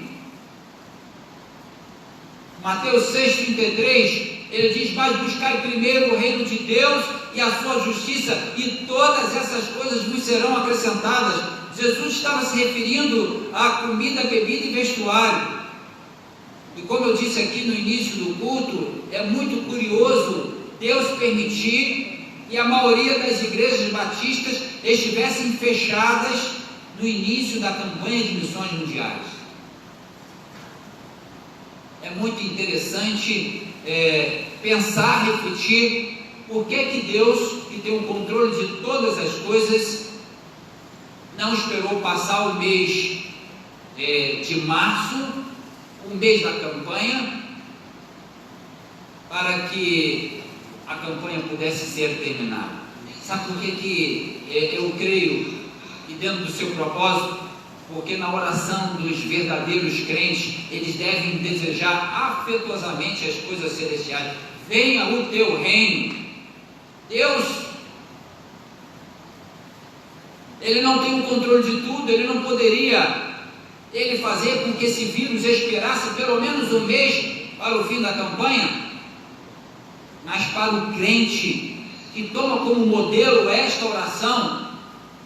S2: Mateus 6,33, ele diz: mas buscai primeiro o reino de Deus e a sua justiça, e todas essas coisas vos serão acrescentadas. Jesus estava se referindo a comida, bebida e vestuário. E como eu disse aqui no início do culto, é muito curioso Deus permitir e a maioria das igrejas batistas estivessem fechadas no início da campanha de missões mundiais. É muito interessante pensar, refletir, por que Deus, que tem o controle de todas as coisas, não esperou passar o mês de março, o mês da campanha, para que a campanha pudesse ser terminada. Sabe por que eu creio, e dentro do seu propósito, porque na oração dos verdadeiros crentes, eles devem desejar afetuosamente as coisas celestiais. Venha o teu reino. Deus, Ele não tem o controle de tudo, Ele não poderia fazer com que esse vírus esperasse pelo menos um mês para o fim da campanha, mas para o crente que toma como modelo esta oração,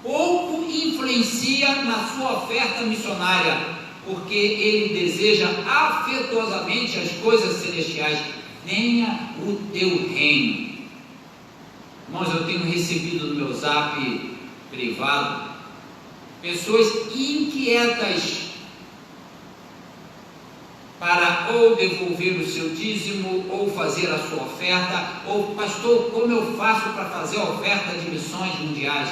S2: pouco influencia na sua oferta missionária, porque ele deseja afetuosamente as coisas celestiais. Venha o teu reino. Irmãos, eu tenho recebido no meu zap privado pessoas inquietas para ou devolver o seu dízimo, ou fazer a sua oferta, ou pastor, como eu faço para fazer a oferta de missões mundiais?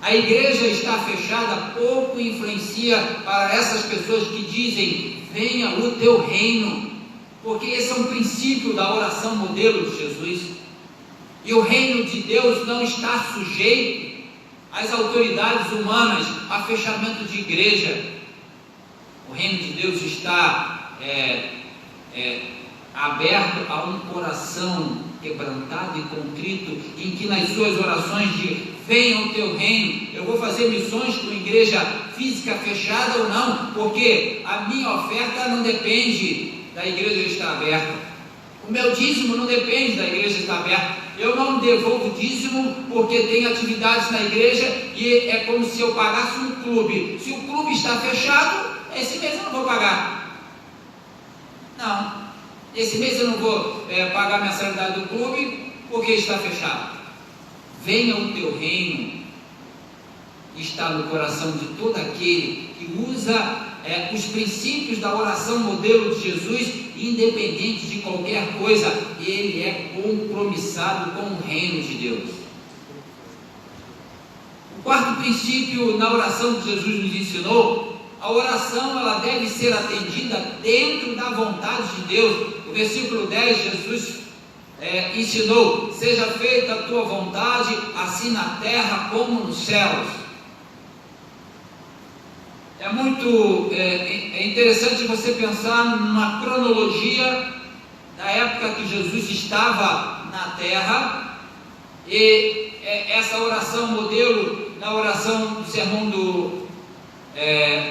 S2: A igreja está fechada, pouco influencia para essas pessoas que dizem, venha o teu reino, porque esse é um princípio da oração modelo de Jesus, e o reino de Deus não está sujeito às autoridades humanas, a fechamento de igreja. O reino de Deus está aberto a um coração quebrantado e contrito, em que nas suas orações de venha o teu reino, eu vou fazer missões com igreja física fechada ou não, porque a minha oferta não depende da igreja estar aberta, o meu dízimo não depende da igreja estar aberta, eu não devolvo dízimo porque tem atividades na igreja e é como se eu pagasse um clube. Se o clube está fechado, esse mês eu não vou pagar. Não, esse mês eu não vou pagar a mensalidade do clube porque está fechado. Venha o teu reino, está no coração de todo aquele que usa os princípios da oração modelo de Jesus, independente de qualquer coisa, ele é compromissado com o reino de Deus. O quarto princípio na oração que Jesus nos ensinou, a oração ela deve ser atendida dentro da vontade de Deus. No versículo 10, Jesus ensinou, seja feita a tua vontade, assim na terra como nos céus. É muito interessante você pensar numa cronologia da época que Jesus estava na terra, e essa oração modelo na oração do sermão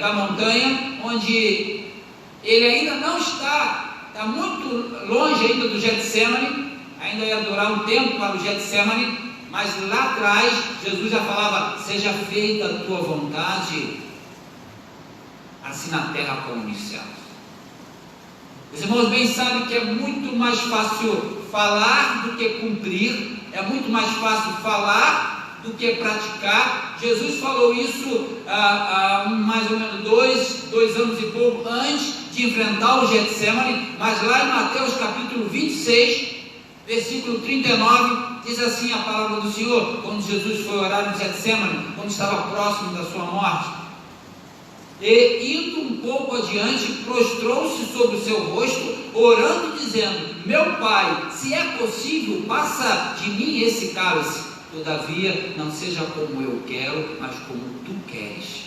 S2: da montanha, onde ele ainda não está muito longe ainda do Getsemane, ainda ia durar um tempo para o Getsemane, mas lá atrás Jesus já falava, seja feita a tua vontade, assim na terra como nos céus. Os irmãos bem sabem que é muito mais fácil falar do que cumprir, é muito mais fácil falar do que praticar. Jesus falou isso há mais ou menos dois anos e pouco antes de enfrentar o Getsemane, mas lá em Mateus capítulo 26, versículo 39, diz assim a palavra do Senhor, quando Jesus foi orar no Getsemane, quando estava próximo da sua morte. E indo um pouco adiante, prostrou-se sobre o seu rosto, orando, dizendo, meu Pai, se é possível, passa de mim esse cálice, todavia não seja como eu quero, mas como tu queres.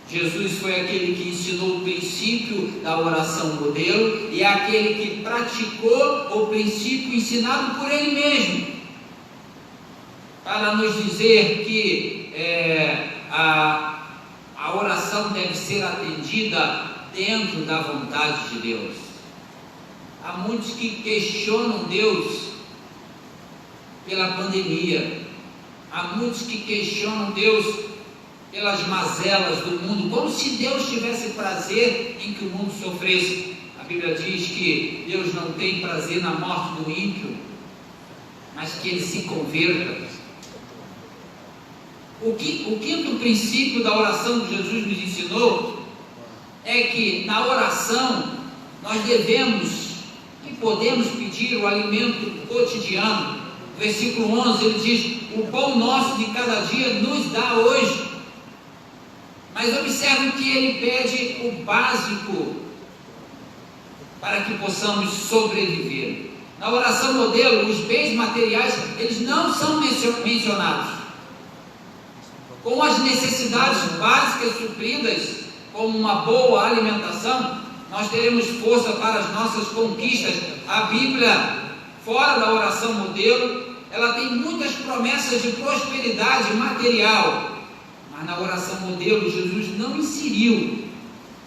S2: Jesus foi aquele que ensinou o princípio da oração modelo, e é aquele que praticou o princípio ensinado por ele mesmo, para nos dizer que a oração deve ser atendida dentro da vontade de Deus. Há muitos que questionam Deus pela pandemia, há muitos que questionam Deus pelas mazelas do mundo, como se Deus tivesse prazer em que o mundo sofresse. A Bíblia diz que Deus não tem prazer na morte do ímpio, mas que ele se converta. O quinto princípio da oração que Jesus nos ensinou é que na oração nós devemos e podemos pedir o alimento cotidiano. Versículo 11 ele diz, o pão nosso de cada dia nos dá hoje. Mas observe que ele pede o básico para que possamos sobreviver. Na oração modelo, os bens materiais eles não são mencionados. com as necessidades básicas supridas, como uma boa alimentação, nós teremos força para as nossas conquistas. A Bíblia, fora da oração modelo, ela tem muitas promessas de prosperidade material, mas na oração modelo Jesus não inseriu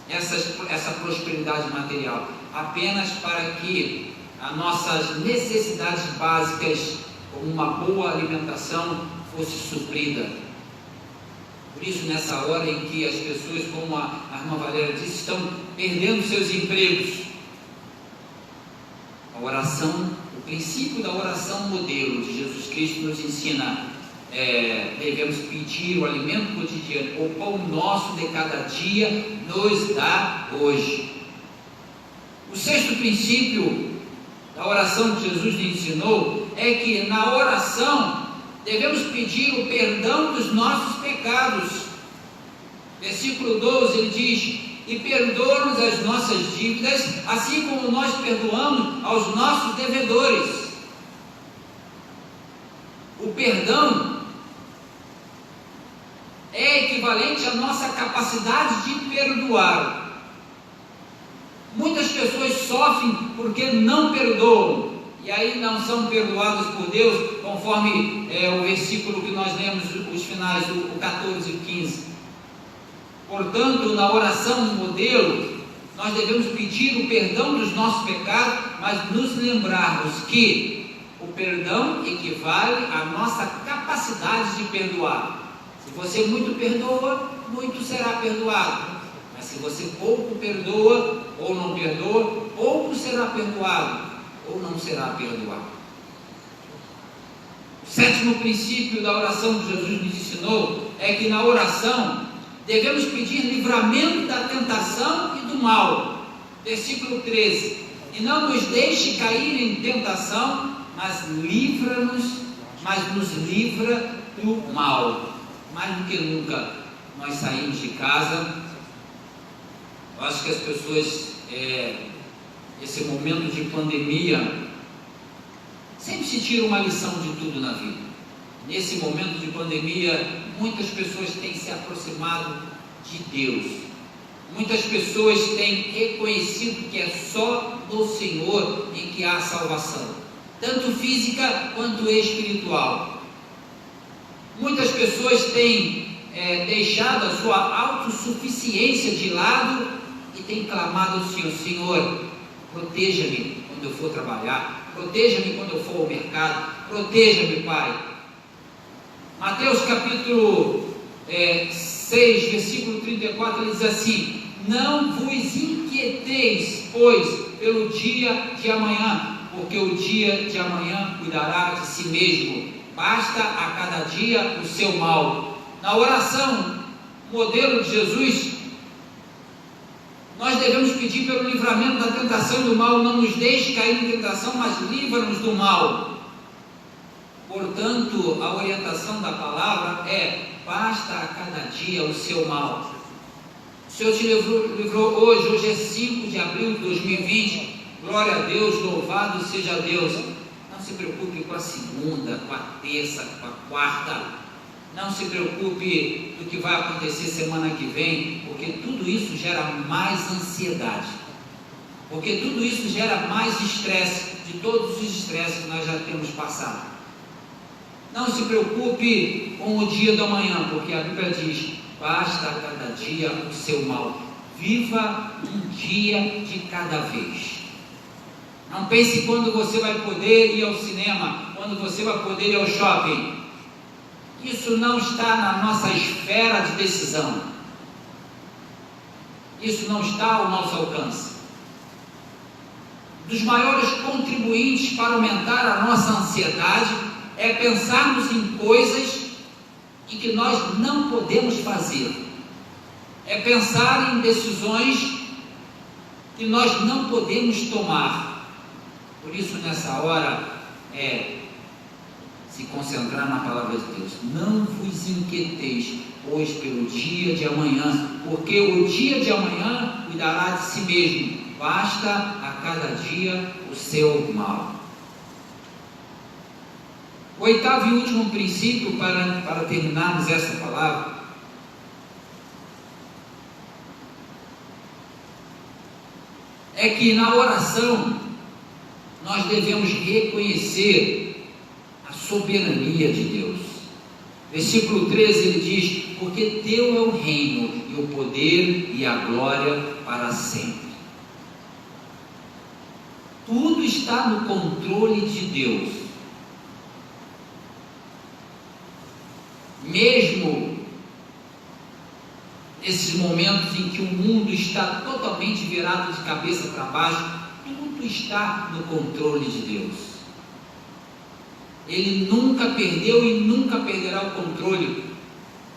S2: essa prosperidade material, apenas para que as nossas necessidades básicas, como uma boa alimentação, fosse suprida. Por isso, nessa hora em que as pessoas, como a irmã Valéria disse, estão perdendo seus empregos, a oração, o princípio da oração modelo de Jesus Cristo nos ensina, devemos pedir o alimento cotidiano, o pão nosso de cada dia nos dá hoje. O sexto princípio da oração que Jesus nos ensinou é que na oração devemos pedir o perdão dos nossos pecados. Versículo 12, ele diz: e perdoa-nos as nossas dívidas, assim como nós perdoamos aos nossos devedores. O perdão é equivalente à nossa capacidade de perdoar. Muitas pessoas sofrem porque não perdoam, e aí não são perdoados por Deus, conforme o versículo que nós lemos, os finais, o 14 e o 15. Portanto, na oração modelo, nós devemos pedir o perdão dos nossos pecados, mas nos lembrarmos que o perdão equivale à nossa capacidade de perdoar. Se você muito perdoa, muito será perdoado. Mas se você pouco perdoa ou não perdoa, pouco será perdoado ou não será perdoado. O sétimo princípio da oração que Jesus nos ensinou é que na oração devemos pedir livramento da tentação e do mal. Versículo 13: e não nos deixe cair em tentação, mas nos livra do mal. Mais do que nunca nós saímos de casa. Eu acho que as pessoas, esse momento de pandemia, sempre se tira uma lição de tudo na vida. Nesse momento de pandemia, muitas pessoas têm se aproximado de Deus. Muitas pessoas têm reconhecido que é só no Senhor em que há salvação, tanto física quanto espiritual. Muitas pessoas têm deixado a sua autossuficiência de lado e têm clamado ao Senhor: Senhor, proteja-me quando eu for trabalhar, proteja-me quando eu for ao mercado, proteja-me, Pai. Mateus capítulo 6, versículo 34, ele diz assim: não vos inquieteis, pois, pelo dia de amanhã, porque o dia de amanhã cuidará de si mesmo, basta a cada dia o seu mal. Na oração modelo de Jesus, nós devemos pedir pelo livramento da tentação e do mal. Não nos deixe cair em tentação, mas livra-nos do mal. Portanto, a orientação da palavra é: basta a cada dia o seu mal. O Senhor te livrou hoje é 5 de abril de 2020, glória a Deus, louvado seja Deus. Não se preocupe com a segunda, com a terça, com a quarta. Não se preocupe do que vai acontecer semana que vem, porque tudo isso gera mais ansiedade, porque tudo isso gera mais estresse, de todos os estresses que nós já temos passado. Não se preocupe com o dia do amanhã, porque a Bíblia diz: basta a cada dia o seu mal. Viva um dia de cada vez. Não pense quando você vai poder ir ao cinema, quando você vai poder ir ao shopping. Isso não está na nossa esfera de decisão. Isso não está ao nosso alcance. Dos maiores contribuintes para aumentar a nossa ansiedade é pensarmos em coisas em que nós não podemos fazer. É pensar em decisões que nós não podemos tomar. Por isso, nessa hora, se concentrar na palavra de Deus. Não vos inquieteis, pois, pelo dia de amanhã, porque o dia de amanhã cuidará de si mesmo. Basta a cada dia o seu mal. O oitavo e último princípio para terminarmos essa palavra é que na oração nós devemos reconhecer a soberania de Deus. Versículo 13 ele diz: porque teu é o reino e o poder e a glória para sempre. Tudo está no controle de Deus. Mesmo nesses momentos em que o mundo está totalmente virado de cabeça para baixo, tudo está no controle de Deus. Ele nunca perdeu e nunca perderá o controle,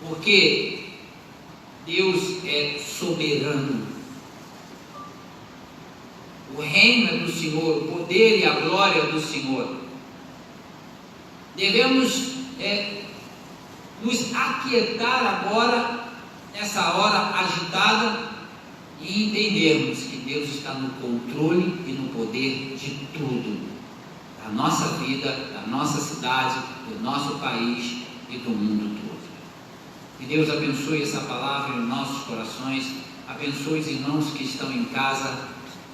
S2: porque Deus é soberano. O reino é do Senhor, o poder e a glória do Senhor. Devemos nos aquietar agora, nessa hora agitada, e entendermos que Deus está no controle e no poder de tudo, da nossa vida, da nossa cidade, do nosso país e do mundo todo. Que Deus abençoe essa palavra em nossos corações, abençoe os irmãos que estão em casa,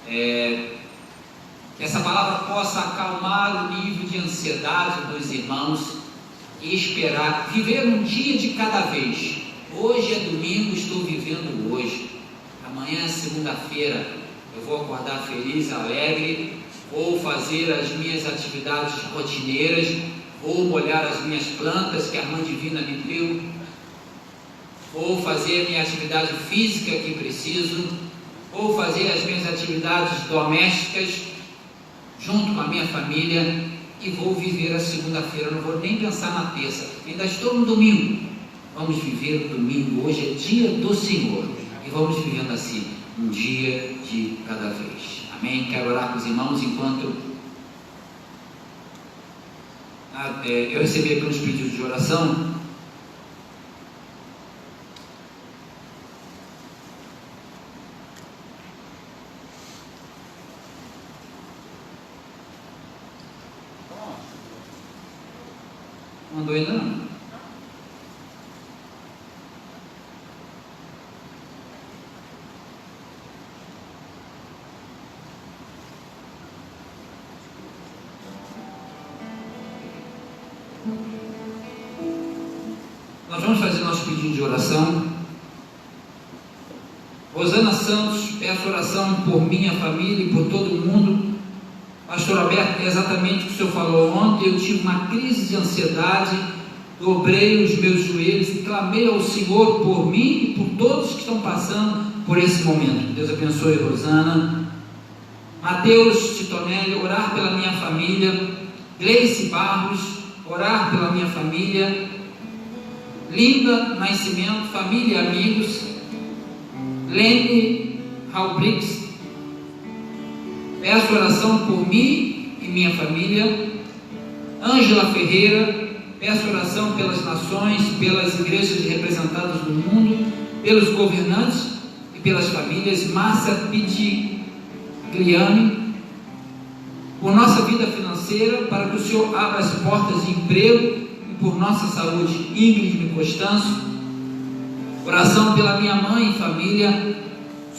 S2: que essa palavra possa acalmar o nível de ansiedade dos irmãos e esperar, viver um dia de cada vez. Hoje é domingo, estou vivendo hoje. Amanhã é segunda-feira, eu vou acordar feliz, alegre, vou fazer as minhas atividades rotineiras, vou molhar as minhas plantas que a Mãe Divina me deu, vou fazer a minha atividade física que preciso, vou fazer as minhas atividades domésticas junto com a minha família e vou viver a segunda-feira. Não vou nem pensar na terça, ainda estou no domingo. Vamos viver o domingo, hoje é dia do Senhor, e vamos vivendo assim, um dia de cada vez. Amém? Quero orar com os irmãos enquanto eu recebi aqui uns pedidos de oração. Mandou ainda não? Nós vamos fazer nosso pedido de oração. Rosana Santos, peço oração por minha família e por todo mundo. Pastor Alberto, é exatamente o que o senhor falou ontem. Eu tive uma crise de ansiedade, dobrei os meus joelhos e clamei ao Senhor por mim e por todos que estão passando por esse momento. Deus abençoe Rosana. Mateus Titonelli, orar pela minha família. Gleice Barros, orar pela minha família. Linda Nascimento, família e amigos. Lene Halbrix, peço oração por mim e minha família. Ângela Ferreira, peço oração pelas nações, pelas igrejas representadas no mundo, pelos governantes e pelas famílias. Márcia Pitigliani, por nossa vida financeira, para que o Senhor abra as portas de emprego e por nossa saúde. Ingrid Costanço, oração pela minha mãe e família.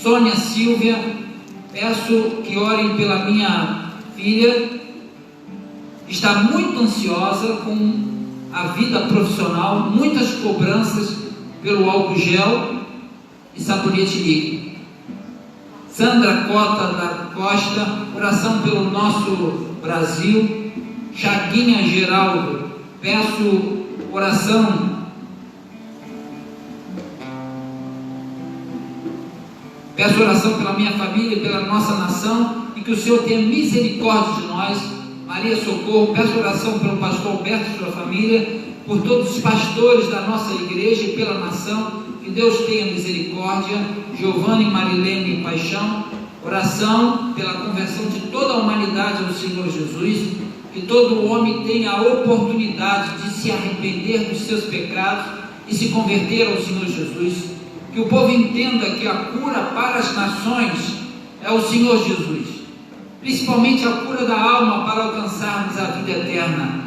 S2: Sônia Silvia, peço que orem pela minha filha, está muito ansiosa com a vida profissional, muitas cobranças pelo álcool gel e sabonete líquido. Sandra Cota da Costa, oração pelo nosso Brasil. Chaguinha Geraldo, peço oração pela minha família e pela nossa nação, e que o Senhor tenha misericórdia de nós. Maria Socorro, peço oração pelo pastor Alberto e sua família, por todos os pastores da nossa igreja e pela nação, que Deus tenha misericórdia. Giovanni e Marilene Paixão, oração pela conversão de toda a humanidade ao Senhor Jesus, que todo homem tenha a oportunidade de se arrepender dos seus pecados e se converter ao Senhor Jesus. Que o povo entenda que a cura para as nações é o Senhor Jesus, principalmente a cura da alma para alcançarmos a vida eterna.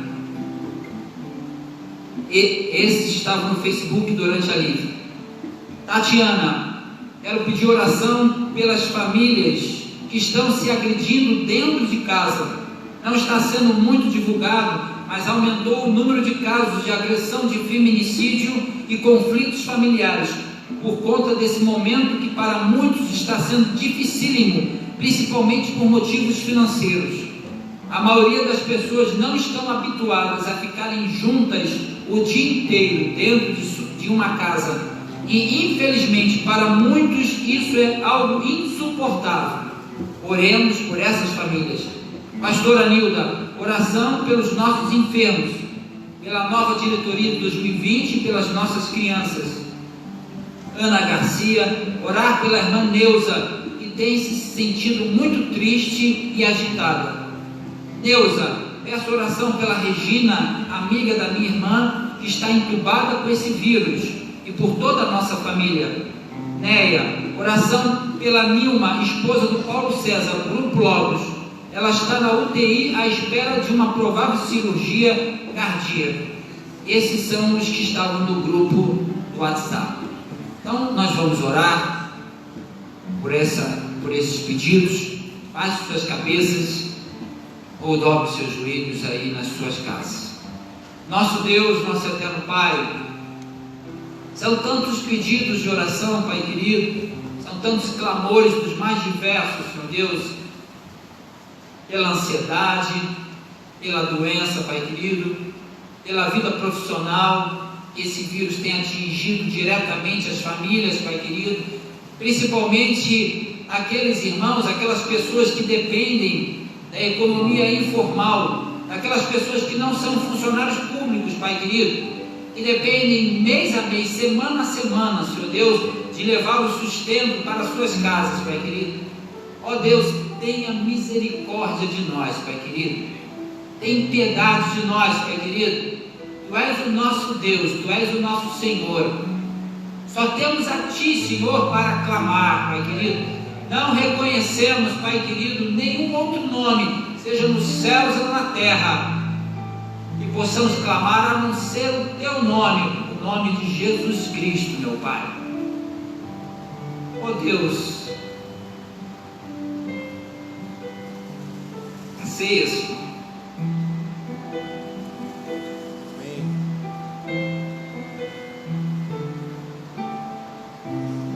S2: e esses estavam no Facebook durante a live. Tatiana, quero pedir oração pelas famílias que estão se agredindo dentro de casa. Não está sendo muito divulgado, mas aumentou o número de casos de agressão, de feminicídio e conflitos familiares, por conta desse momento que para muitos está sendo dificílimo, principalmente por motivos financeiros. A maioria das pessoas não estão habituadas a ficarem juntas o dia inteiro dentro de uma casa, e infelizmente para muitos isso é algo insuportável. Oremos por essas famílias. Pastora Nilda, oração pelos nossos enfermos, pela nova diretoria de 2020 e pelas nossas crianças. Ana Garcia, orar pela irmã Neuza, que tem se sentido muito triste e agitada. Neuza, peço oração pela Regina, amiga da minha irmã, que está entubada com esse vírus, e por toda a nossa família. Neia, oração pela Nilma, esposa do Paulo César, Grupo Logos. Ela está na UTI à espera de uma provável cirurgia cardíaca. Esses são os que estavam no grupo do WhatsApp. Então nós vamos orar por esses pedidos. Baixe suas cabeças ou dobre seus joelhos aí nas suas casas. Nosso Deus, nosso eterno Pai, são tantos pedidos de oração, Pai querido, são tantos clamores dos mais diversos, Senhor Deus, pela ansiedade, pela doença, Pai querido, pela vida profissional, que esse vírus tem atingido diretamente as famílias, Pai querido, principalmente aqueles irmãos, aquelas pessoas que dependem da economia informal, daquelas pessoas que não são funcionários públicos, Pai querido, que dependem mês a mês, semana a semana, Senhor Deus, de levar o sustento para as suas casas, Pai querido. Ó Deus, tenha misericórdia de nós, Pai querido. Tem piedade de nós, Pai querido. Tu és o nosso Deus, Tu és o nosso Senhor. Só temos a Ti, Senhor, para clamar, Pai querido. Não reconhecemos, Pai querido, nenhum outro nome, seja nos céus ou na terra, e possamos clamar a não ser o Teu nome, o nome de Jesus Cristo, meu Pai. Ó Deus, a ceia, Senhor,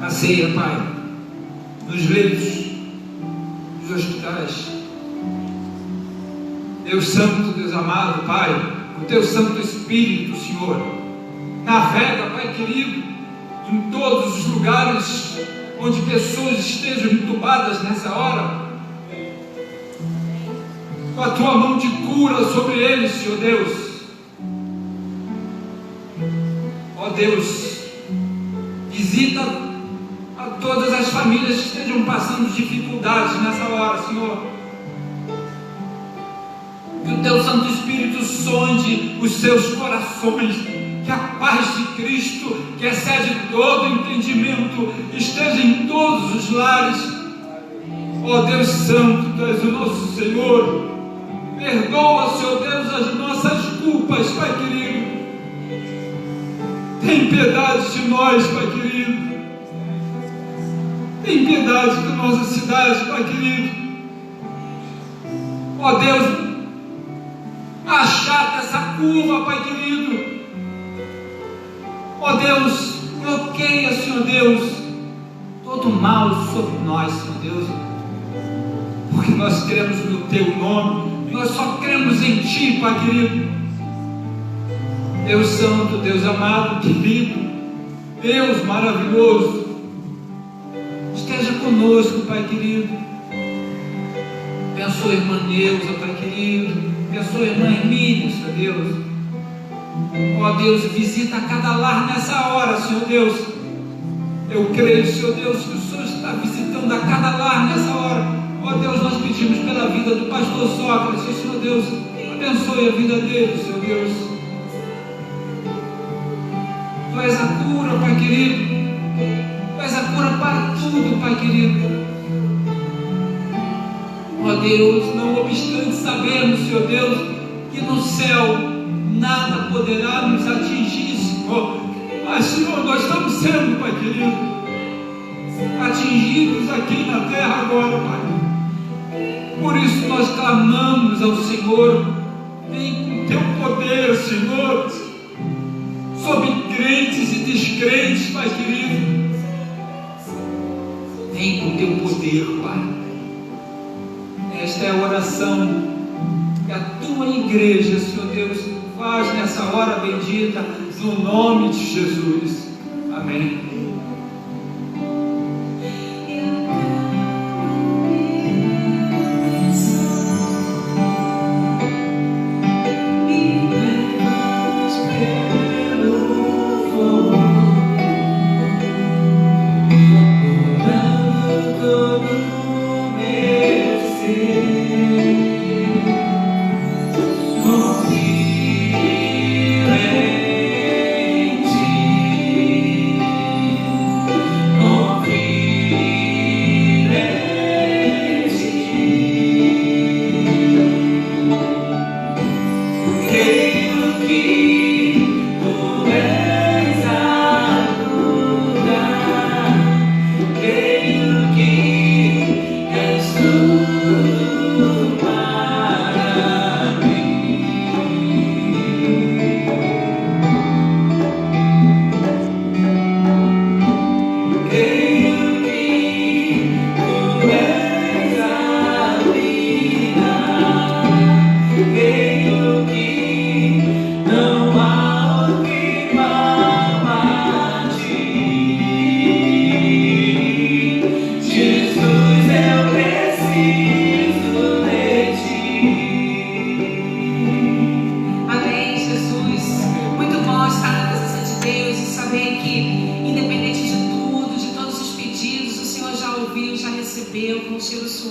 S2: a ceia, Pai, nos leitos dos hospitais. Deus Santo, Deus amado, Pai, o Teu Santo Espírito, Senhor, navega, Pai querido, em todos os lugares onde pessoas estejam entubadas nessa hora, com a Tua mão de cura sobre eles, Senhor Deus. Ó Deus, visita a todas as famílias que estejam passando dificuldades nessa hora, Senhor. Que o Teu Santo Espírito sonde os seus corações, que a paz de Cristo, que excede todo entendimento, esteja em todos os lares. Ó Deus Santo, Tu és o nosso Senhor. Perdoa, Senhor Deus, as nossas culpas, Pai querido. Tem piedade de nós, Pai querido. Tem piedade da nossa cidade, Pai querido. Ó Deus, achata essa curva, Pai querido. Ó Deus, bloqueia, Senhor Deus, todo mal sobre nós, Senhor Deus, porque nós cremos no Teu nome, nós só cremos em Ti, Pai querido. Deus Santo, Deus amado, querido, Deus maravilhoso, esteja conosco, Pai querido. Abençoa a irmã Neuza, Pai querido. Abençoa a irmã Emília, Senhor Deus. Ó Deus, visita cada lar nessa hora, Senhor Deus. Eu creio, Senhor Deus, que o Senhor está visitando a cada lar nessa hora. Ó Deus, nós pedimos pela vida do pastor Sócrates, Senhor Deus. Abençoe a vida dele, Senhor Deus. Tu és a cura, Pai querido. Tu és a cura para tudo, Pai querido. Ó Deus, não obstante sabemos, Senhor Deus, que no céu
S4: nada poderá nos atingir, Senhor. Mas, Senhor, nós estamos sendo, Pai querido, atingidos aqui na terra agora, Pai. Por isso nós clamamos ao Senhor, vem com teu poder, Senhor, sobre crentes e descrentes, Pai querido. Vem com teu poder, Pai. Esta é a oração que a tua igreja, Senhor Deus, faz nessa hora bendita, no nome de Jesus. Amém.
S5: Senhor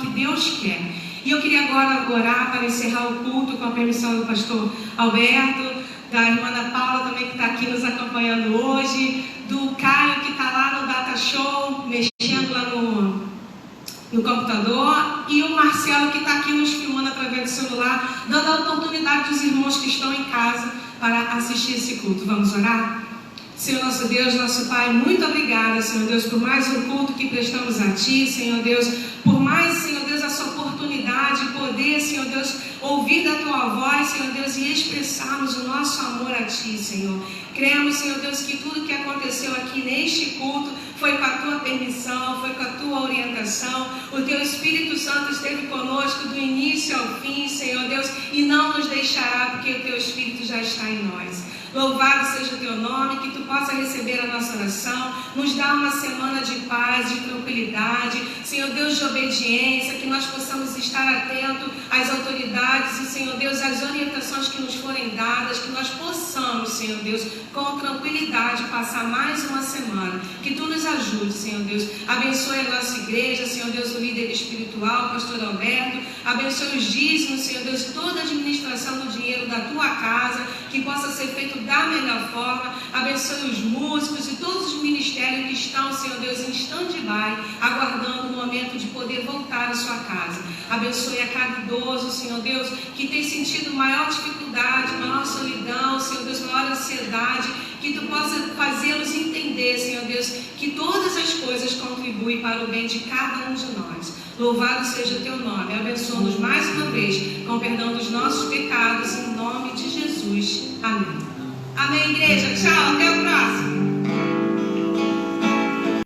S3: Deus quer. E eu queria agora orar para encerrar o culto com a permissão do pastor Alberto, da irmã Ana Paula também que está aqui nos acompanhando hoje, do Caio que está lá no Data Show, mexendo lá no computador, e o Marcelo que está aqui nos filmando através do celular, dando a oportunidade dos irmãos que estão em casa para assistir esse culto. Vamos orar? Senhor nosso Deus, nosso Pai, muito obrigada, Senhor Deus, por mais um culto que prestamos a Ti, Senhor Deus, por mais, Senhor Deus, essa oportunidade de poder, Senhor Deus, ouvir da Tua voz, Senhor Deus, e expressarmos o nosso amor a Ti, Senhor. Cremos, Senhor Deus, que tudo que aconteceu aqui neste culto foi com a Tua permissão, foi com a Tua orientação. O Teu Espírito Santo esteve conosco do início ao fim, Senhor Deus, e não nos deixará, porque o Teu Espírito já está em nós. Louvado seja o Teu nome, que Tu possa receber a nossa oração, nos dá uma semana de paz, de tranquilidade, Senhor Deus, de obediência, que nós possamos estar atentos às autoridades e, Senhor Deus, às orientações que nos forem dadas, que nós possamos, Senhor Deus, com tranquilidade passar mais uma semana. Que Tu nos ajude, Senhor Deus, abençoe a nossa igreja, Senhor Deus, o líder espiritual, pastor Alberto, abençoe os dízimos, Senhor Deus, toda a administração do dinheiro da Tua casa, que possa ser feito da melhor forma. Abençoe os músicos e todos os ministérios que estão, Senhor Deus, em stand-by, aguardando o momento de poder voltar à sua casa. Abençoe a cada idoso, Senhor Deus, que tem sentido maior dificuldade, maior solidão, Senhor Deus, maior ansiedade, que Tu possa fazê-los entender, Senhor Deus, que todas as coisas contribuem para o bem de cada um de nós. Louvado seja o Teu nome. Abençoa-nos mais uma vez, com perdão dos nossos pecados, em nome de Jesus. Amém. Amém, igreja. Tchau, até o próximo.